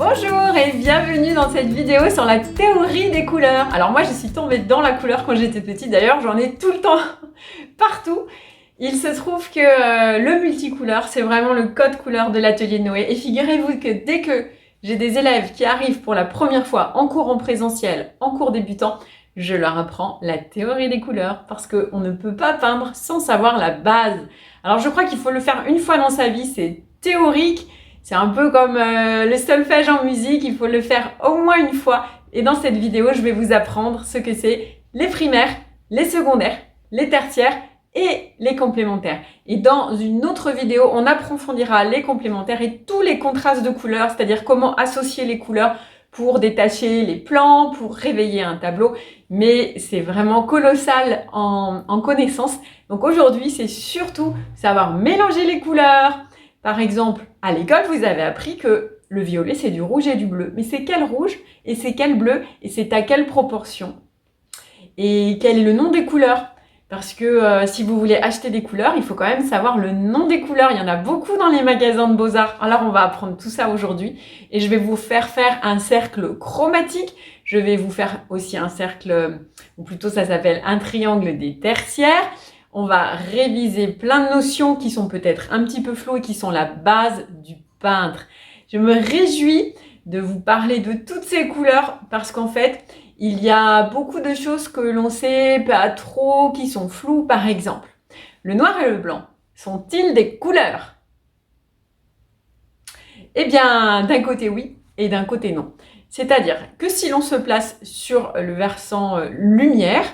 Bonjour et bienvenue dans cette vidéo sur la théorie des couleurs. Alors moi je suis tombée dans la couleur quand j'étais petite, d'ailleurs j'en ai tout le temps, partout. Il se trouve que le multicouleur c'est vraiment le code couleur de l'atelier de Noé. Et figurez-vous que dès que j'ai des élèves qui arrivent pour la première fois en cours en présentiel, en cours débutant, je leur apprends la théorie des couleurs parce qu'on ne peut pas peindre sans savoir la base. Alors je crois qu'il faut le faire une fois dans sa vie, c'est théorique. C'est un peu comme le solfège en musique, il faut le faire au moins une fois. Et dans cette vidéo, je vais vous apprendre ce que c'est les primaires, les secondaires, les tertiaires et les complémentaires. Et dans une autre vidéo, on approfondira les complémentaires et tous les contrastes de couleurs, c'est-à-dire comment associer les couleurs pour détacher les plans, pour réveiller un tableau. Mais c'est vraiment colossal en connaissances. Donc aujourd'hui, c'est surtout savoir mélanger les couleurs. Par exemple, à l'école, vous avez appris que le violet, c'est du rouge et du bleu. Mais c'est quel rouge et c'est quel bleu et c'est à quelle proportion? Et quel est le nom des couleurs? Parce que si vous voulez acheter des couleurs, il faut quand même savoir le nom des couleurs. Il y en a beaucoup dans les magasins de beaux-arts. Alors, on va apprendre tout ça aujourd'hui. Et je vais vous faire un cercle chromatique. Je vais vous faire aussi un cercle, ou plutôt ça s'appelle un triangle des tertiaires. On va réviser plein de notions qui sont peut-être un petit peu floues et qui sont la base du peintre. Je me réjouis de vous parler de toutes ces couleurs parce qu'en fait, il y a beaucoup de choses que l'on sait pas trop, qui sont floues. Par exemple, le noir et le blanc sont-ils des couleurs? Eh bien, d'un côté oui et d'un côté non. C'est-à-dire que si l'on se place sur le versant lumière,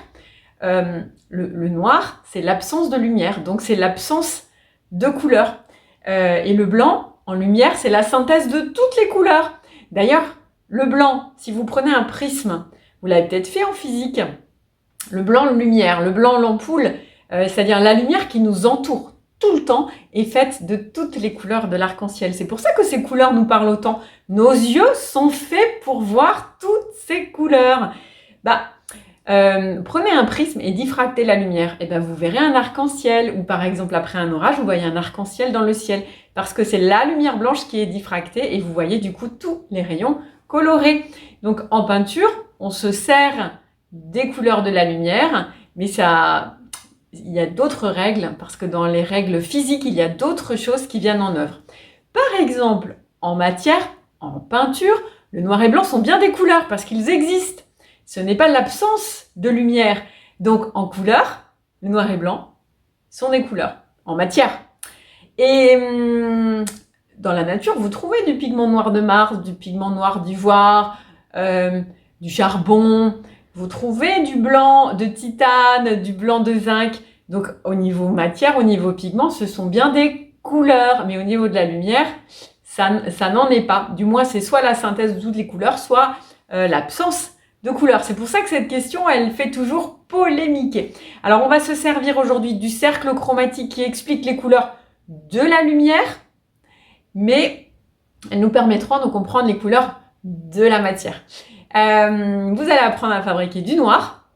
le noir, c'est l'absence de lumière, donc c'est l'absence de couleur. Et le blanc, en lumière, c'est la synthèse de toutes les couleurs. D'ailleurs, le blanc, si vous prenez un prisme, vous l'avez peut-être fait en physique, le blanc, lumière, le blanc, l'ampoule, c'est-à-dire la lumière qui nous entoure tout le temps est faite de toutes les couleurs de l'arc-en-ciel. C'est pour ça que ces couleurs nous parlent autant. Nos yeux sont faits pour voir toutes ces couleurs. Prenez un prisme et diffractez la lumière, et vous verrez un arc-en-ciel, ou par exemple après un orage, vous voyez un arc-en-ciel dans le ciel, parce que c'est la lumière blanche qui est diffractée et vous voyez du coup tous les rayons colorés. Donc en peinture, on se sert des couleurs de la lumière, mais il y a d'autres règles, parce que dans les règles physiques, il y a d'autres choses qui viennent en œuvre. Par exemple, en matière, en peinture, le noir et blanc sont bien des couleurs parce qu'ils existent. Ce n'est pas l'absence de lumière. Donc, en couleur, le noir et blanc sont des couleurs. En matière. Et dans la nature, vous trouvez du pigment noir de Mars, du pigment noir d'ivoire, du charbon. Vous trouvez du blanc de titane, du blanc de zinc. Donc, au niveau matière, au niveau pigment, ce sont bien des couleurs. Mais au niveau de la lumière, ça n'en est pas. Du moins, c'est soit la synthèse de toutes les couleurs, soit l'absence de couleurs. C'est pour ça que cette question, elle fait toujours polémiquer. Alors, on va se servir aujourd'hui du cercle chromatique qui explique les couleurs de la lumière, mais elles nous permettront de comprendre les couleurs de la matière. Vous allez apprendre à fabriquer du noir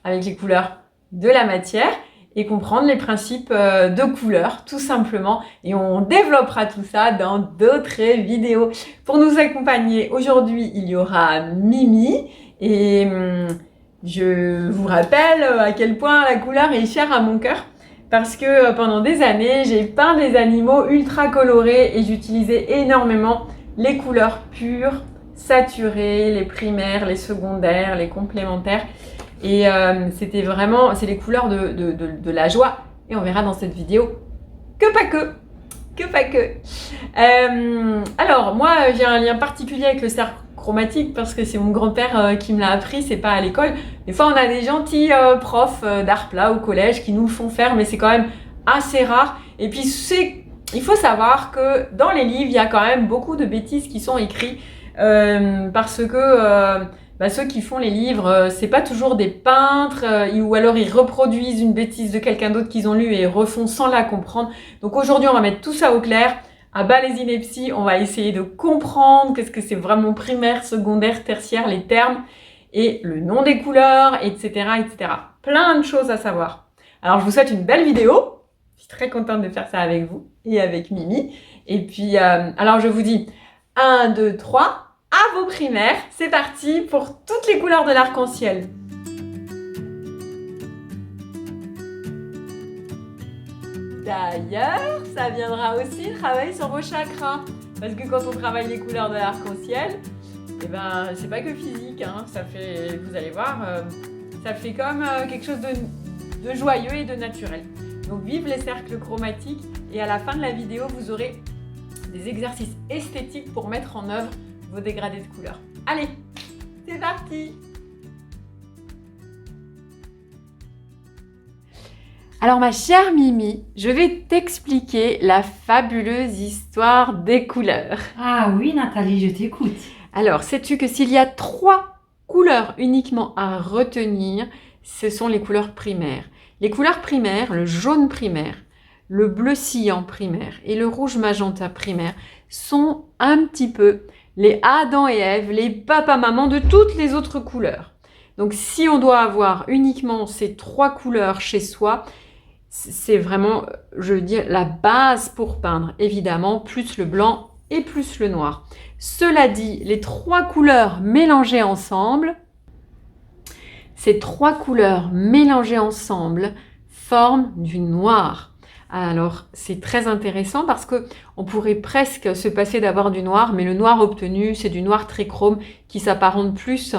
avec les couleurs de la matière et comprendre les principes de couleurs, tout simplement. Et on développera tout ça dans d'autres vidéos. Pour nous accompagner aujourd'hui, il y aura Mimi. Et je vous rappelle à quel point la couleur est chère à mon cœur parce que pendant des années, j'ai peint des animaux ultra colorés et j'utilisais énormément les couleurs pures, saturées, les primaires, les secondaires, les complémentaires. Et c'était vraiment, c'est les couleurs de la joie. Et on verra dans cette vidéo que pas que. Alors, moi, j'ai un lien particulier avec le cercle chromatique parce que c'est mon grand-père qui me l'a appris, c'est pas à l'école. Des fois, on a des gentils profs d'art plat au collège qui nous le font faire, mais c'est quand même assez rare. Et puis, il faut savoir que dans les livres, il y a quand même beaucoup de bêtises qui sont écrites parce que ceux qui font les livres, c'est pas toujours des peintres ou alors ils reproduisent une bêtise de quelqu'un d'autre qu'ils ont lu et refont sans la comprendre. Donc aujourd'hui, on va mettre tout ça au clair. À bas les inepties, on va essayer de comprendre qu'est-ce que c'est vraiment primaire, secondaire, tertiaire, les termes et le nom des couleurs, etc., etc. Plein de choses à savoir. Alors je vous souhaite une belle vidéo. Je suis très contente de faire ça avec vous et avec Mimi. Et puis, alors je vous dis 1, 2, 3. Bravo primaire, c'est parti pour toutes les couleurs de l'arc-en-ciel. D'ailleurs, ça viendra aussi travailler sur vos chakras. Parce que quand on travaille les couleurs de l'arc-en-ciel, eh ben, c'est pas que physique, hein. Ça fait, vous allez voir, ça fait comme quelque chose de joyeux et de naturel. Donc vive les cercles chromatiques et à la fin de la vidéo, vous aurez des exercices esthétiques pour mettre en œuvre vos dégradés de couleurs. Allez, c'est parti! Alors ma chère Mimi, je vais t'expliquer la fabuleuse histoire des couleurs. Ah oui Nathalie, je t'écoute. Alors, sais-tu que s'il y a 3 couleurs uniquement à retenir, ce sont les couleurs primaires. Les couleurs primaires, le jaune primaire, le bleu cyan primaire et le rouge magenta primaire sont un petit peu les Adam et Ève, les papas-mamans de toutes les autres couleurs. Donc si on doit avoir uniquement ces 3 couleurs chez soi, c'est vraiment, je veux dire, la base pour peindre. Évidemment, plus le blanc et plus le noir. Cela dit, les 3 couleurs mélangées ensemble, ces 3 couleurs mélangées ensemble forment du noir. Alors, c'est très intéressant parce que on pourrait presque se passer d'avoir du noir, mais le noir obtenu, c'est du noir très chrome qui s'apparente plus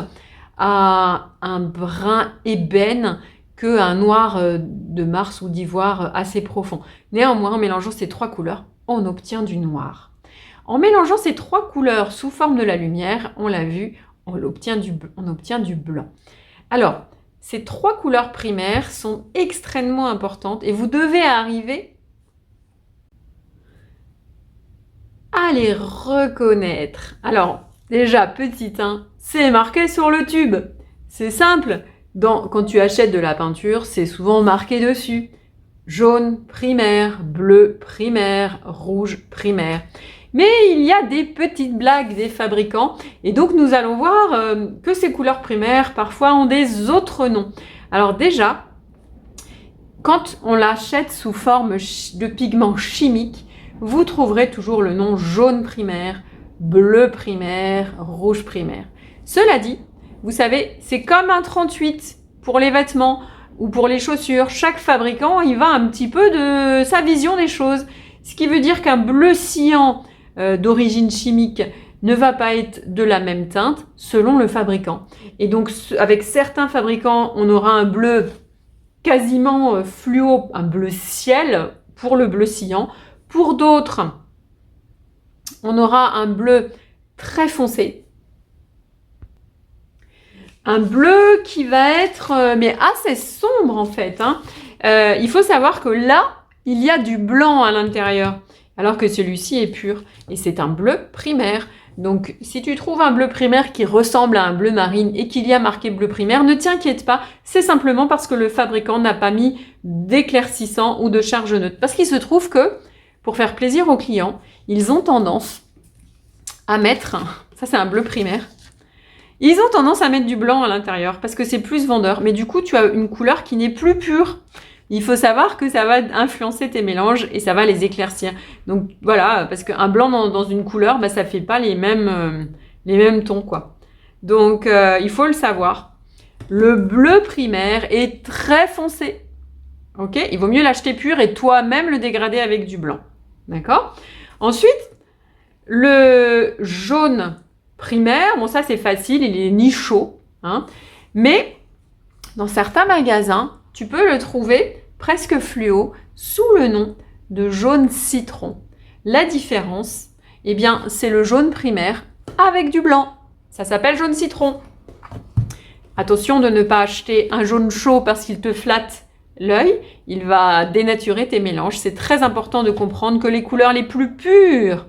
à un brun ébène qu'un noir de Mars ou d'ivoire assez profond. Néanmoins, en mélangeant ces 3 couleurs, on obtient du noir. En mélangeant ces 3 couleurs sous forme de la lumière, on l'a vu, on obtient du blanc. Alors, ces 3 couleurs primaires sont extrêmement importantes et vous devez arriver à les reconnaître. Alors, déjà, petit 1, c'est marqué sur le tube. C'est simple. Quand tu achètes de la peinture, c'est souvent marqué dessus. Jaune primaire, bleu primaire, rouge primaire. Mais il y a des petites blagues des fabricants et donc nous allons voir que ces couleurs primaires parfois ont des autres noms. Alors déjà, quand on l'achète sous forme de pigments chimiques, vous trouverez toujours le nom jaune primaire, bleu primaire, rouge primaire. Cela dit, vous savez, c'est comme un 38 pour les vêtements ou pour les chaussures. Chaque fabricant, il va un petit peu de sa vision des choses. Ce qui veut dire qu'un bleu cyan d'origine chimique ne va pas être de la même teinte selon le fabricant. Et donc, avec certains fabricants, on aura un bleu quasiment fluo, un bleu ciel pour le bleu cyan. Pour d'autres, on aura un bleu très foncé. Un bleu qui va être mais assez sombre en fait. Il faut savoir que là, il y a du blanc à l'intérieur, alors que celui-ci est pur. Et c'est un bleu primaire. Donc, si tu trouves un bleu primaire qui ressemble à un bleu marine et qu'il y a marqué bleu primaire, ne t'inquiète pas, c'est simplement parce que le fabricant n'a pas mis d'éclaircissant ou de charge neutre. Parce qu'il se trouve que, pour faire plaisir aux clients, ils ont tendance à mettre, ça c'est un bleu primaire, ils ont tendance à mettre du blanc à l'intérieur parce que c'est plus vendeur. Mais du coup, tu as une couleur qui n'est plus pure. Il faut savoir que ça va influencer tes mélanges et ça va les éclaircir. Donc voilà, parce qu'un blanc dans une couleur, bah, ça fait pas les mêmes tons, quoi. Donc il faut le savoir. Le bleu primaire est très foncé. Ok, il vaut mieux l'acheter pur et toi-même le dégrader avec du blanc. D'accord? Ensuite, le jaune primaire, bon ça c'est facile, il est ni chaud, mais dans certains magasins, tu peux le trouver presque fluo sous le nom de jaune citron. La différence, eh bien, c'est le jaune primaire avec du blanc. Ça s'appelle jaune citron. Attention de ne pas acheter un jaune chaud parce qu'il te flatte l'œil, il va dénaturer tes mélanges. C'est très important de comprendre que les couleurs les plus pures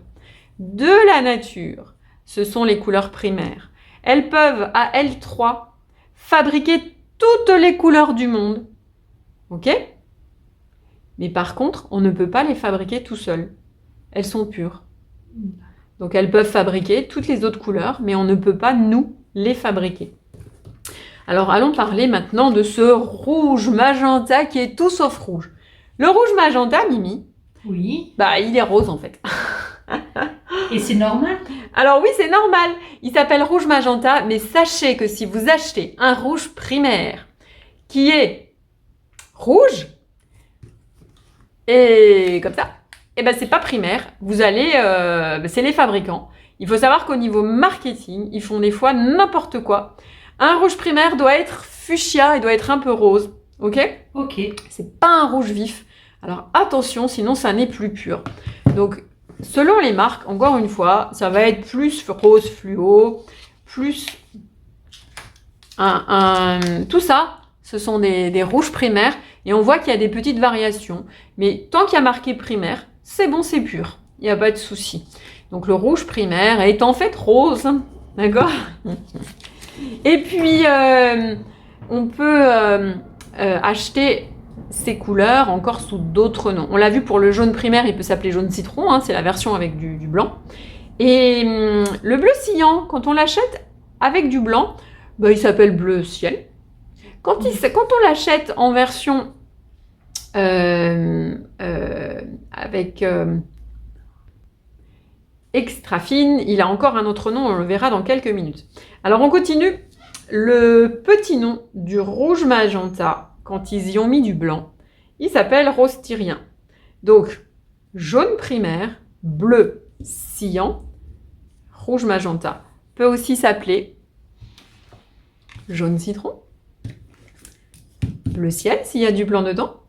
de la nature, ce sont les couleurs primaires. Elles peuvent, à L3, fabriquer toutes les couleurs du monde. Ok? Mais par contre, on ne peut pas les fabriquer tout seul. Elles sont pures. Donc elles peuvent fabriquer toutes les autres couleurs, mais on ne peut pas, nous, les fabriquer. Alors allons parler maintenant de ce rouge magenta qui est tout sauf rouge. Le rouge magenta, Mimi, oui. bah il est rose en fait. Et c'est normal? Alors oui, c'est normal. Il s'appelle rouge magenta, mais sachez que si vous achetez un rouge primaire qui est rouge et comme ça, eh ben c'est pas primaire. Vous allez, c'est les fabricants. Il faut savoir qu'au niveau marketing, ils font des fois n'importe quoi. Un rouge primaire doit être fuchsia et doit être un peu rose, ok? Ok. C'est pas un rouge vif. Alors attention, sinon ça n'est plus pur. Donc selon les marques, encore une fois, ça va être plus rose fluo, plus tout ça, ce sont des rouges primaires et on voit qu'il y a des petites variations. Mais tant qu'il y a marqué primaire, c'est bon, c'est pur. Il n'y a pas de souci. Donc le rouge primaire est en fait rose, d'accord? Et puis on peut acheter ces couleurs encore sous d'autres noms. On l'a vu pour le jaune primaire, il peut s'appeler jaune citron, hein, c'est la version avec du blanc. Et le bleu cyan, quand on l'achète avec du blanc, il s'appelle bleu ciel. Quand on l'achète en version avec extra fine, il a encore un autre nom, on le verra dans quelques minutes. Alors on continue. Le petit nom du rouge magenta, quand ils y ont mis du blanc, il s'appelle rose tyrien. Donc, jaune primaire, bleu cyan, rouge magenta. Peut aussi s'appeler jaune citron, bleu ciel s'il y a du blanc dedans,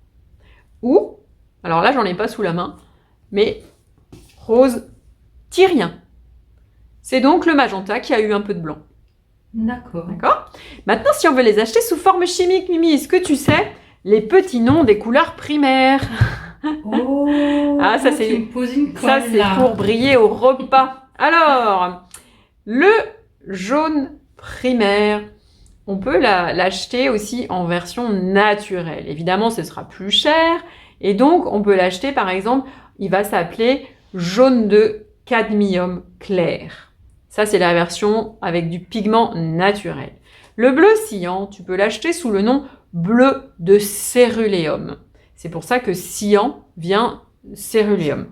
ou, alors là j'en ai pas sous la main, mais rose tyrien. C'est donc le magenta qui a eu un peu de blanc. D'accord. D'accord. Maintenant, si on veut les acheter sous forme chimique, Mimi, est-ce que tu sais les petits noms des couleurs primaires? Oh, Ah, ça c'est tu me poses une colle, ça c'est là. pour briller au repas. Alors, le jaune primaire, on peut l'acheter aussi en version naturelle. Évidemment, ce sera plus cher et donc on peut l'acheter par exemple, il va s'appeler jaune de cadmium clair. Ça, c'est la version avec du pigment naturel. Le bleu cyan, tu peux l'acheter sous le nom bleu de céruléum. C'est pour ça que cyan vient céruléum.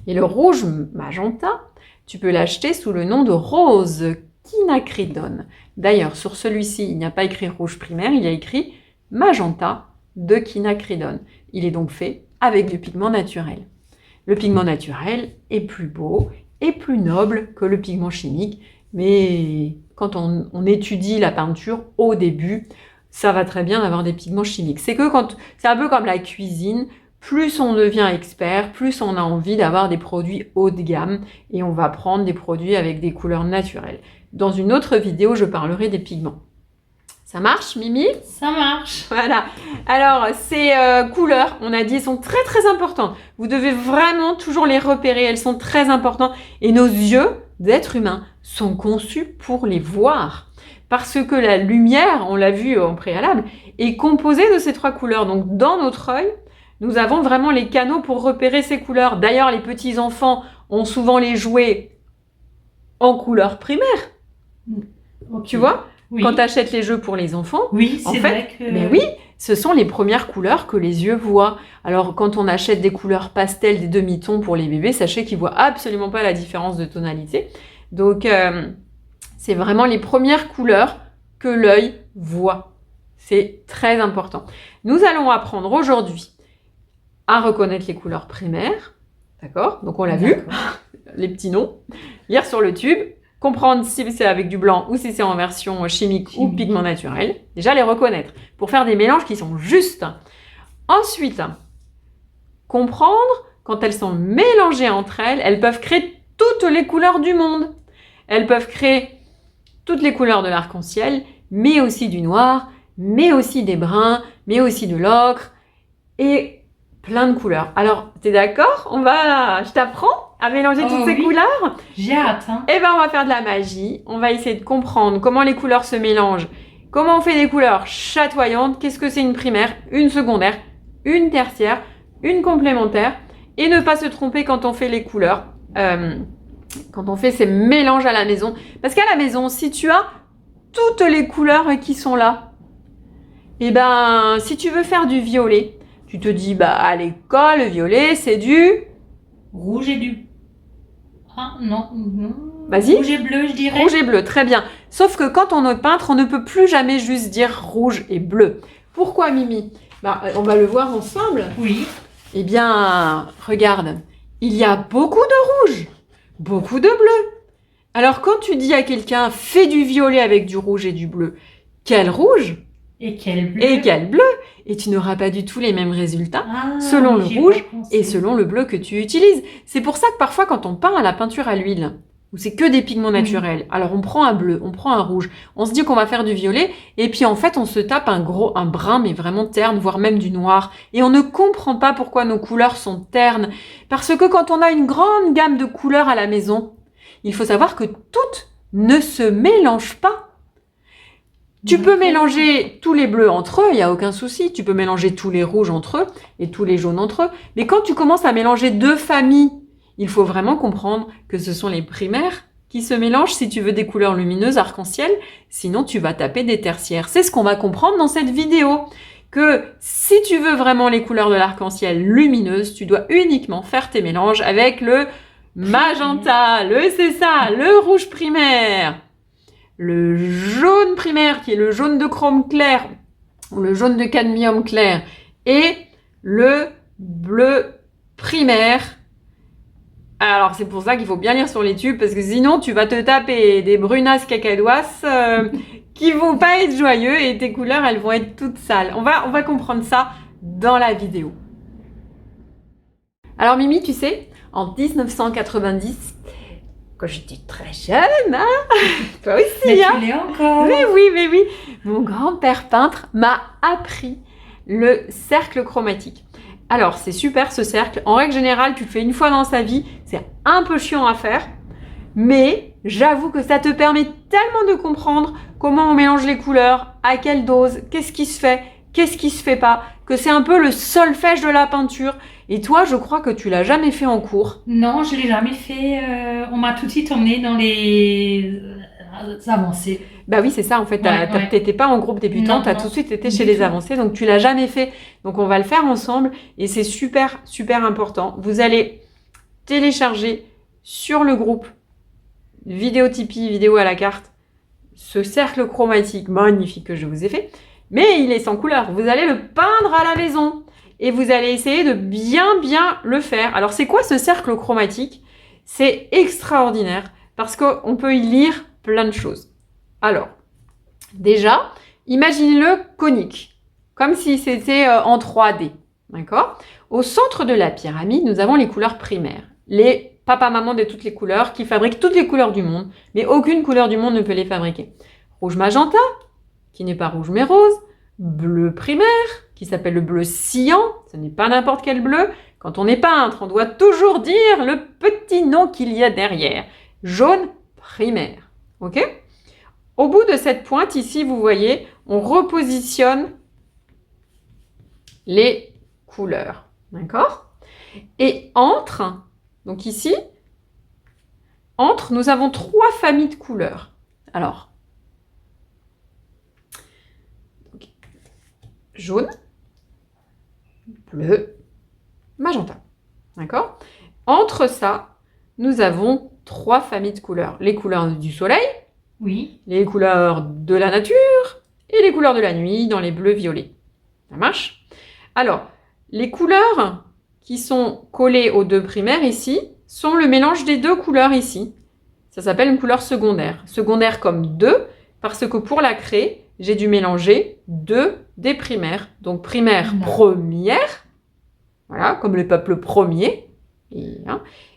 Et le rouge magenta, tu peux l'acheter sous le nom de rose quinacridone. D'ailleurs, sur celui-ci, il n'y a pas écrit rouge primaire, il y a écrit magenta de quinacridone. Il est donc fait avec du pigment naturel. Le pigment naturel est plus beau et plus noble que le pigment chimique, mais quand on étudie la peinture au début, ça va très bien d'avoir des pigments chimiques. C'est un peu comme la cuisine, plus on devient expert, plus on a envie d'avoir des produits haut de gamme et on va prendre des produits avec des couleurs naturelles. Dans une autre vidéo, je parlerai des pigments. Ça marche, Mimi? Ça marche. Voilà. Alors, ces couleurs, on a dit, sont très très importantes. Vous devez vraiment toujours les repérer. Elles sont très importantes. Et nos yeux d'êtres humains sont conçus pour les voir. Parce que la lumière, on l'a vu en préalable, est composée de ces trois couleurs. Donc, dans notre œil, nous avons vraiment les canaux pour repérer ces couleurs. D'ailleurs, les petits enfants ont souvent les jouets en couleur primaire. Okay. Tu vois? Oui. Quand tu achètes les jeux pour les enfants, oui, en c'est fait, vrai que... mais oui, ce sont les premières couleurs que les yeux voient. Alors, quand on achète des couleurs pastel, des demi-tons pour les bébés, sachez qu'ils voient absolument pas la différence de tonalité. Donc, c'est vraiment les premières couleurs que l'œil voit. C'est très important. Nous allons apprendre aujourd'hui à reconnaître les couleurs primaires. D'accord? Donc, on l'a vu, les petits noms. Lire sur le tube. Comprendre si c'est avec du blanc ou si c'est en version chimique ou pigment naturel. Déjà, les reconnaître pour faire des mélanges qui sont justes. Ensuite, comprendre quand elles sont mélangées entre elles, elles peuvent créer toutes les couleurs du monde. Elles peuvent créer toutes les couleurs de l'arc-en-ciel, mais aussi du noir, mais aussi des bruns, mais aussi de l'ocre et plein de couleurs. Alors, t'es d'accord? Je t'apprends à mélanger toutes ces couleurs. J'ai hâte. Hein. Et ben, on va faire de la magie. On va essayer de comprendre comment les couleurs se mélangent. Comment on fait des couleurs chatoyantes. Qu'est-ce que c'est une primaire, une secondaire, une tertiaire, une complémentaire. Et ne pas se tromper quand on fait les couleurs. Quand on fait ces mélanges à la maison. Parce qu'à la maison, si tu as toutes les couleurs qui sont là, et ben, si tu veux faire du violet, tu te dis, à l'école, le violet, c'est du... rouge et du... Ah, non, non. Vas-y. Rouge et bleu, je dirais. Rouge et bleu, très bien. Sauf que quand on est peintre, on ne peut plus jamais juste dire rouge et bleu. Pourquoi, Mimi? On va le voir ensemble. Oui. Eh bien, regarde, il y a beaucoup de rouge, beaucoup de bleu. Alors, quand tu dis à quelqu'un, fais du violet avec du rouge et du bleu, quel rouge Et quel bleu. et quel bleu? Et tu n'auras pas du tout les mêmes résultats Ah, selon le j'y ai rouge pas pensé. et selon le bleu que tu utilises. C'est pour ça que parfois, quand on peint à la peinture à l'huile, où c'est que des pigments naturels, alors on prend un bleu, on prend un rouge, on se dit qu'on va faire du violet, et puis en fait, on se tape un brun, mais vraiment terne, voire même du noir. Et on ne comprend pas pourquoi nos couleurs sont ternes. Parce que quand on a une grande gamme de couleurs à la maison, il faut savoir que toutes ne se mélangent pas. Tu peux mélanger tous les bleus entre eux, il n'y a aucun souci. Tu peux mélanger tous les rouges entre eux et tous les jaunes entre eux. Mais quand tu commences à mélanger deux familles, il faut vraiment comprendre que ce sont les primaires qui se mélangent si tu veux des couleurs lumineuses, arc-en-ciel. Sinon, tu vas taper des tertiaires. C'est ce qu'on va comprendre dans cette vidéo. Que si tu veux vraiment les couleurs de l'arc-en-ciel lumineuses, tu dois uniquement faire tes mélanges avec le magenta, c'est ça, le rouge primaire. Le jaune primaire, qui est le jaune de chrome clair, ou le jaune de cadmium clair, et le bleu primaire. Alors, c'est pour ça qu'il faut bien lire sur les tubes, parce que sinon, tu vas te taper des brunasses cacadoisses qui vont pas être joyeux, et tes couleurs, elles vont être toutes sales. On va comprendre ça dans la vidéo. Alors, Mimi, tu sais, en 1990, quand j'étais très jeune, toi aussi, Mais tu l'es encore. mais oui, mon grand-père peintre m'a appris le cercle chromatique. Alors, c'est super ce cercle. En règle générale, tu le fais une fois dans sa vie. C'est un peu chiant à faire, mais j'avoue que ça te permet tellement de comprendre comment on mélange les couleurs, à quelle dose, qu'est-ce qui se fait, qu'est-ce qui se fait pas, que c'est un peu le solfège de la peinture. Et toi, je crois que tu l'as jamais fait en cours. Non, je l'ai jamais fait. On m'a tout de suite emmené dans les avancées. Bah oui, c'est ça, en fait. Ouais. T'étais pas en groupe débutant, Non, t'as non, tout de suite été du chez les tout. avancés, donc tu l'as jamais fait. Donc on va le faire ensemble et c'est super, super important. Vous allez télécharger sur le groupe vidéo Tipeee, vidéo à la carte, ce cercle chromatique magnifique que je vous ai fait, mais il est sans couleur. Vous allez le peindre à la maison et vous allez essayer de bien le faire. Alors c'est quoi ce cercle chromatique? C'est extraordinaire parce qu'on peut y lire plein de choses. Alors, déjà, imaginez-le conique, comme si c'était en 3D, d'accord? Au centre de la pyramide, nous avons les couleurs primaires, les papa-maman de toutes les couleurs qui fabriquent toutes les couleurs du monde, mais aucune couleur du monde ne peut les fabriquer. Rouge magenta, qui n'est pas rouge mais rose, bleu primaire, qui s'appelle le bleu cyan, ce n'est pas n'importe quel bleu. Quand on est peintre, on doit toujours dire le petit nom qu'il y a derrière. Jaune primaire, ok? Au bout de cette pointe ici, vous voyez, on repositionne les couleurs, d'accord? Et entre, donc ici, entre, nous avons 3 familles de couleurs. Alors, jaune, bleu, magenta, d'accord? Entre ça, nous avons 3 familles de couleurs. Les couleurs du soleil, Oui. les couleurs de la nature et les couleurs de la nuit dans les bleus violets. Ça marche? Alors, les couleurs qui sont collées aux 2 primaires ici sont le mélange des 2 couleurs ici. Ça s'appelle une couleur secondaire. Secondaire comme 2, parce que pour la créer, j'ai dû mélanger 2 des primaires. Donc primaire première, voilà, comme le peuple premier,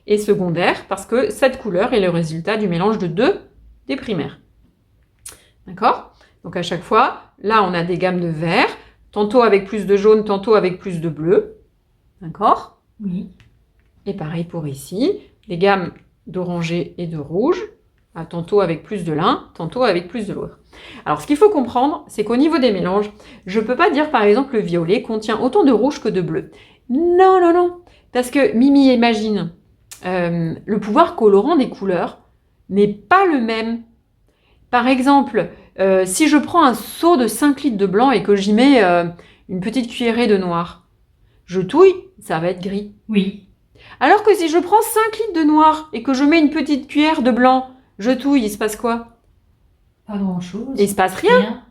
et secondaire, parce que cette couleur est le résultat du mélange de 2 des primaires. D'accord? Donc à chaque fois, là on a des gammes de vert, tantôt avec plus de jaune, tantôt avec plus de bleu. D'accord? Oui. Et pareil pour ici, les gammes d'orangé et de rouge, tantôt avec plus de l'un, tantôt avec plus de l'autre. Alors ce qu'il faut comprendre, c'est qu'au niveau des mélanges, je ne peux pas dire par exemple le violet contient autant de rouge que de bleu. Non, parce que Mimi imagine, le pouvoir colorant des couleurs n'est pas le même. Par exemple, si je prends un seau de 5 litres de blanc et que j'y mets une petite cuillerée de noir, je touille, ça va être gris. Oui. Alors que si je prends 5 litres de noir et que je mets une petite cuillère de blanc, je touille, il se passe quoi? Pas grand-chose. Il se passe rien.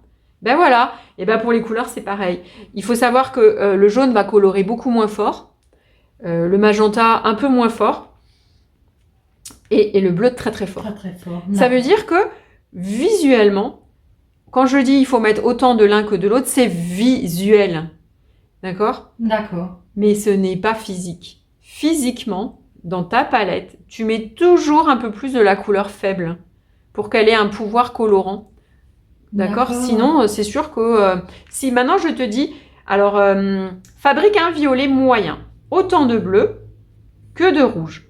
Ben voilà. Et ben pour les couleurs, c'est pareil. Il faut savoir que le jaune va colorer beaucoup moins fort, le magenta un peu moins fort, et le bleu très très fort. Très très fort. Ça veut dire que visuellement, quand je dis il faut mettre autant de l'un que de l'autre, c'est visuel. D'accord? D'accord. Mais ce n'est pas physique. Physiquement, dans ta palette, tu mets toujours un peu plus de la couleur faible pour qu'elle ait un pouvoir colorant. D'accord? Sinon, c'est sûr que si maintenant je te dis, alors fabrique un violet moyen, autant de bleu que de rouge.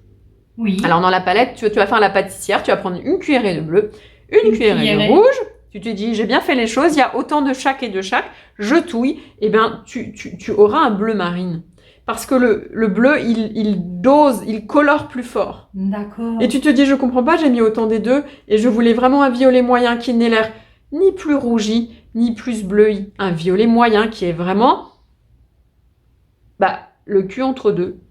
Oui. Alors dans la palette, tu vas faire la pâtissière, tu vas prendre une cuillerée de bleu, une cuillerée de rouge. Tu te dis, j'ai bien fait les choses, il y a autant de chaque et de chaque, je touille, et bien tu auras un bleu marine. Parce que le bleu, il dose, il colore plus fort. D'accord. Et tu te dis, je comprends pas, j'ai mis autant des deux, et je voulais vraiment un violet moyen qui n'ait l'air ni plus rougi, ni plus bleui. Un violet moyen qui est vraiment le cul entre deux.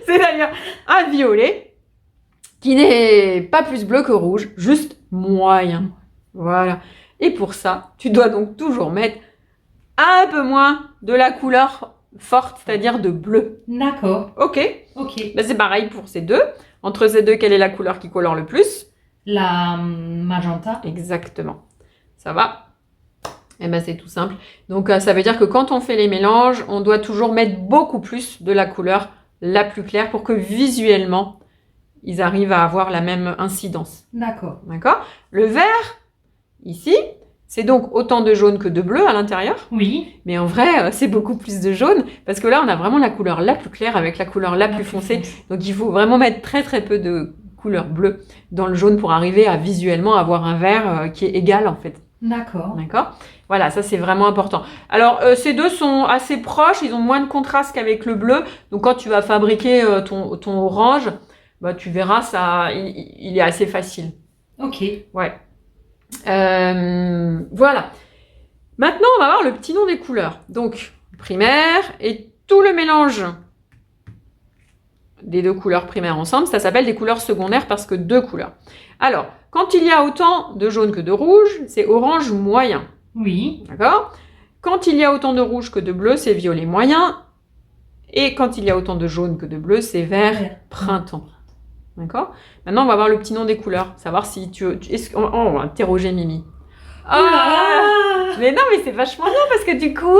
C'est-à-dire un violet qui n'est pas plus bleu que rouge, juste moyen. Voilà. Et pour ça, tu dois donc toujours mettre un peu moins de la couleur forte, c'est-à-dire de bleu. D'accord. Ok. C'est pareil pour ces deux. Entre ces deux, quelle est la couleur qui colore le plus? La magenta. Exactement. Ça va? Eh ben c'est tout simple. Donc ça veut dire que quand on fait les mélanges, on doit toujours mettre beaucoup plus de la couleur la plus claire pour que visuellement, ils arrivent à avoir la même incidence. D'accord. D'accord? Le vert, ici, c'est donc autant de jaune que de bleu à l'intérieur. Oui. Mais en vrai, c'est beaucoup plus de jaune parce que là, on a vraiment la couleur la plus claire avec la couleur la plus foncée. Donc il faut vraiment mettre très très peu de couleur bleue dans le jaune pour arriver à visuellement avoir un vert qui est égal en fait. D'accord. D'accord? Voilà, ça c'est vraiment important. Alors, ces deux sont assez proches, ils ont moins de contraste qu'avec le bleu. Donc, quand tu vas fabriquer ton orange, tu verras, ça, il est assez facile. Ok. Ouais. Voilà. Maintenant, on va voir le petit nom des couleurs. Donc, primaire et tout le mélange des deux couleurs primaires ensemble, ça s'appelle des couleurs secondaires parce que deux couleurs. Alors, quand il y a autant de jaune que de rouge, c'est orange moyen. Oui. D'accord? Quand il y a autant de rouge que de bleu, c'est violet moyen. Et quand il y a autant de jaune que de bleu, c'est vert printemps. D'accord? Maintenant, on va voir le petit nom des couleurs. Savoir si on va interroger Mimi. Mais non, mais c'est vachement bien parce que du coup,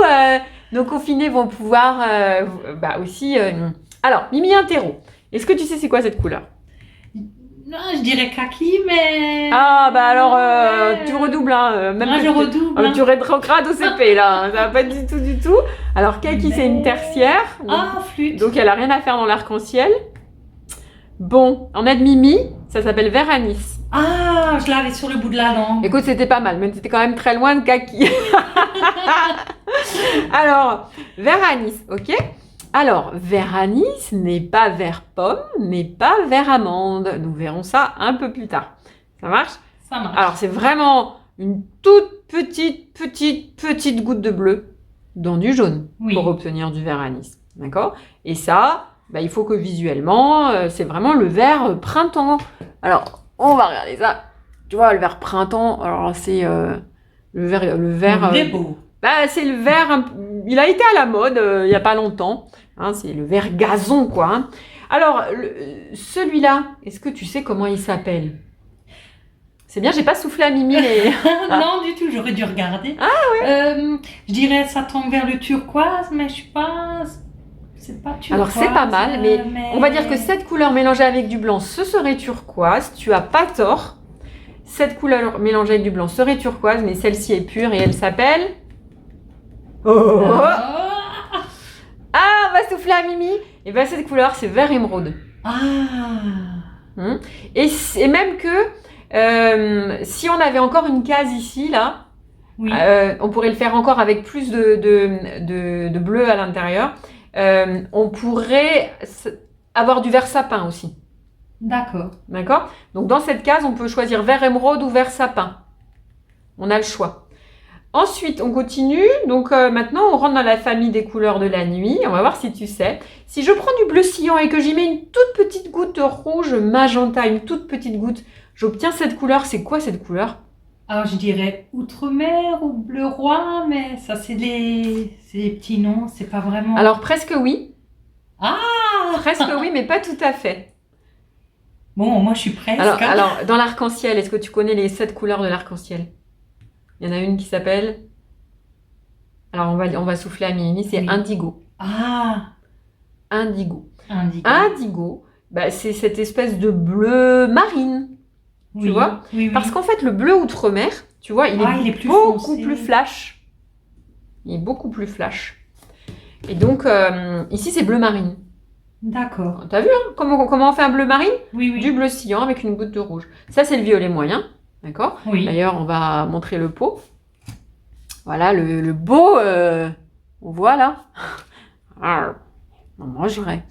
nos confinés vont pouvoir aussi... Alors, Mimi interro. Est-ce que tu sais c'est quoi cette couleur? Non, je dirais kaki, mais... Ah, alors, tu redoubles, hein. Même je redouble. Tu rétrogrades au CP, là. Ça va pas du tout. Alors, kaki, c'est une tertiaire. Flûte. Donc, elle a rien à faire dans l'arc-en-ciel. Bon, en aide Mimi, ça s'appelle vert anis. Ah, je l'avais sur le bout de la langue. Écoute, c'était pas mal, mais c'était quand même très loin de kaki. Alors, vert anis, ok? Alors, vert anis n'est pas vert pomme, n'est pas vert amande. Nous verrons ça un peu plus tard. Ça marche? Ça marche. Alors, c'est vraiment une toute petite goutte de bleu dans du jaune pour obtenir du vert anis. D'accord? Et ça, il faut que visuellement, c'est vraiment le vert printemps. Alors, on va regarder ça. Tu vois, le vert printemps, alors c'est le vert... Il est beau. C'est le vert, il a été à la mode il n'y a pas longtemps. Hein, c'est le vert gazon, quoi. Hein. Alors, celui-là, est-ce que tu sais comment il s'appelle? C'est bien, j'ai pas soufflé à Mimi. Non, du tout, j'aurais dû regarder. Ah ouais. Je dirais ça tend vers le turquoise, mais je suis pas... C'est pas turquoise. Alors, c'est pas mal, mais on va dire que cette couleur mélangée avec du blanc, ce serait turquoise. Tu as pas tort. Cette couleur mélangée avec du blanc serait turquoise, mais celle-ci est pure et elle s'appelle... Ah, on va souffler à Mimi. Et bien, cette couleur, c'est vert émeraude. Et même que si on avait encore une case ici, là, on pourrait le faire encore avec plus de bleu à l'intérieur. On pourrait avoir du vert sapin aussi. D'accord. Donc, dans cette case, on peut choisir vert émeraude ou vert sapin. On a le choix. Ensuite, on continue. Donc maintenant, on rentre dans la famille des couleurs de la nuit. On va voir si tu sais. Si je prends du bleu cyan et que j'y mets une toute petite goutte de rouge magenta, une toute petite goutte, j'obtiens cette couleur. C'est quoi cette couleur? Alors, je dirais outre-mer ou bleu roi, mais ça, c'est des petits noms, c'est pas vraiment... Alors presque oui. Ah! Presque oui, mais pas tout à fait. Bon, moi, je suis presque. Alors dans l'arc-en-ciel, est-ce que tu connais les 7 couleurs de l'arc-en-ciel? Il y en a une qui s'appelle... Alors on va souffler à Mimi, c'est Oui. indigo. Ah! Indigo. Indigo. Indigo, bah, c'est cette espèce de bleu marine. Oui, vois oui, oui. Parce qu'en fait, le bleu outre-mer, tu vois, il est plus beaucoup foncé. plus flash. Il est beaucoup plus flash. Et donc, ici, c'est bleu marine. D'accord. T'as vu hein, comment on fait un bleu marine? Oui, oui. Du bleu cyan avec une goutte de rouge. Ça, c'est le violet moyen. D'accord? Oui. D'ailleurs, on va montrer le pot. Voilà, le beau... on voit là. On mangerait.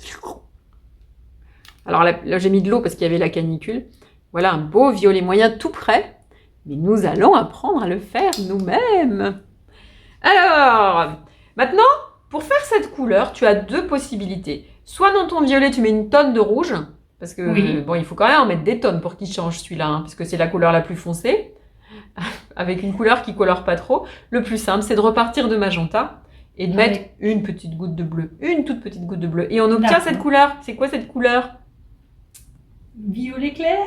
Alors là j'ai mis de l'eau parce qu'il y avait la canicule. Voilà un beau violet moyen tout prêt. Mais nous allons apprendre à le faire nous-mêmes. Alors, maintenant, pour faire cette couleur, tu as 2 possibilités. Soit dans ton violet, tu mets une tonne de rouge. Parce que, Oui. bon, il faut quand même en mettre des tonnes pour qu'il change celui-là. Hein, parce que c'est la couleur la plus foncée. Avec une couleur qui colore pas trop. Le plus simple, c'est de repartir de magenta. Et de mettre une petite goutte de bleu. Une toute petite goutte de bleu. Et on obtient cette couleur. C'est quoi cette couleur? Violet clair?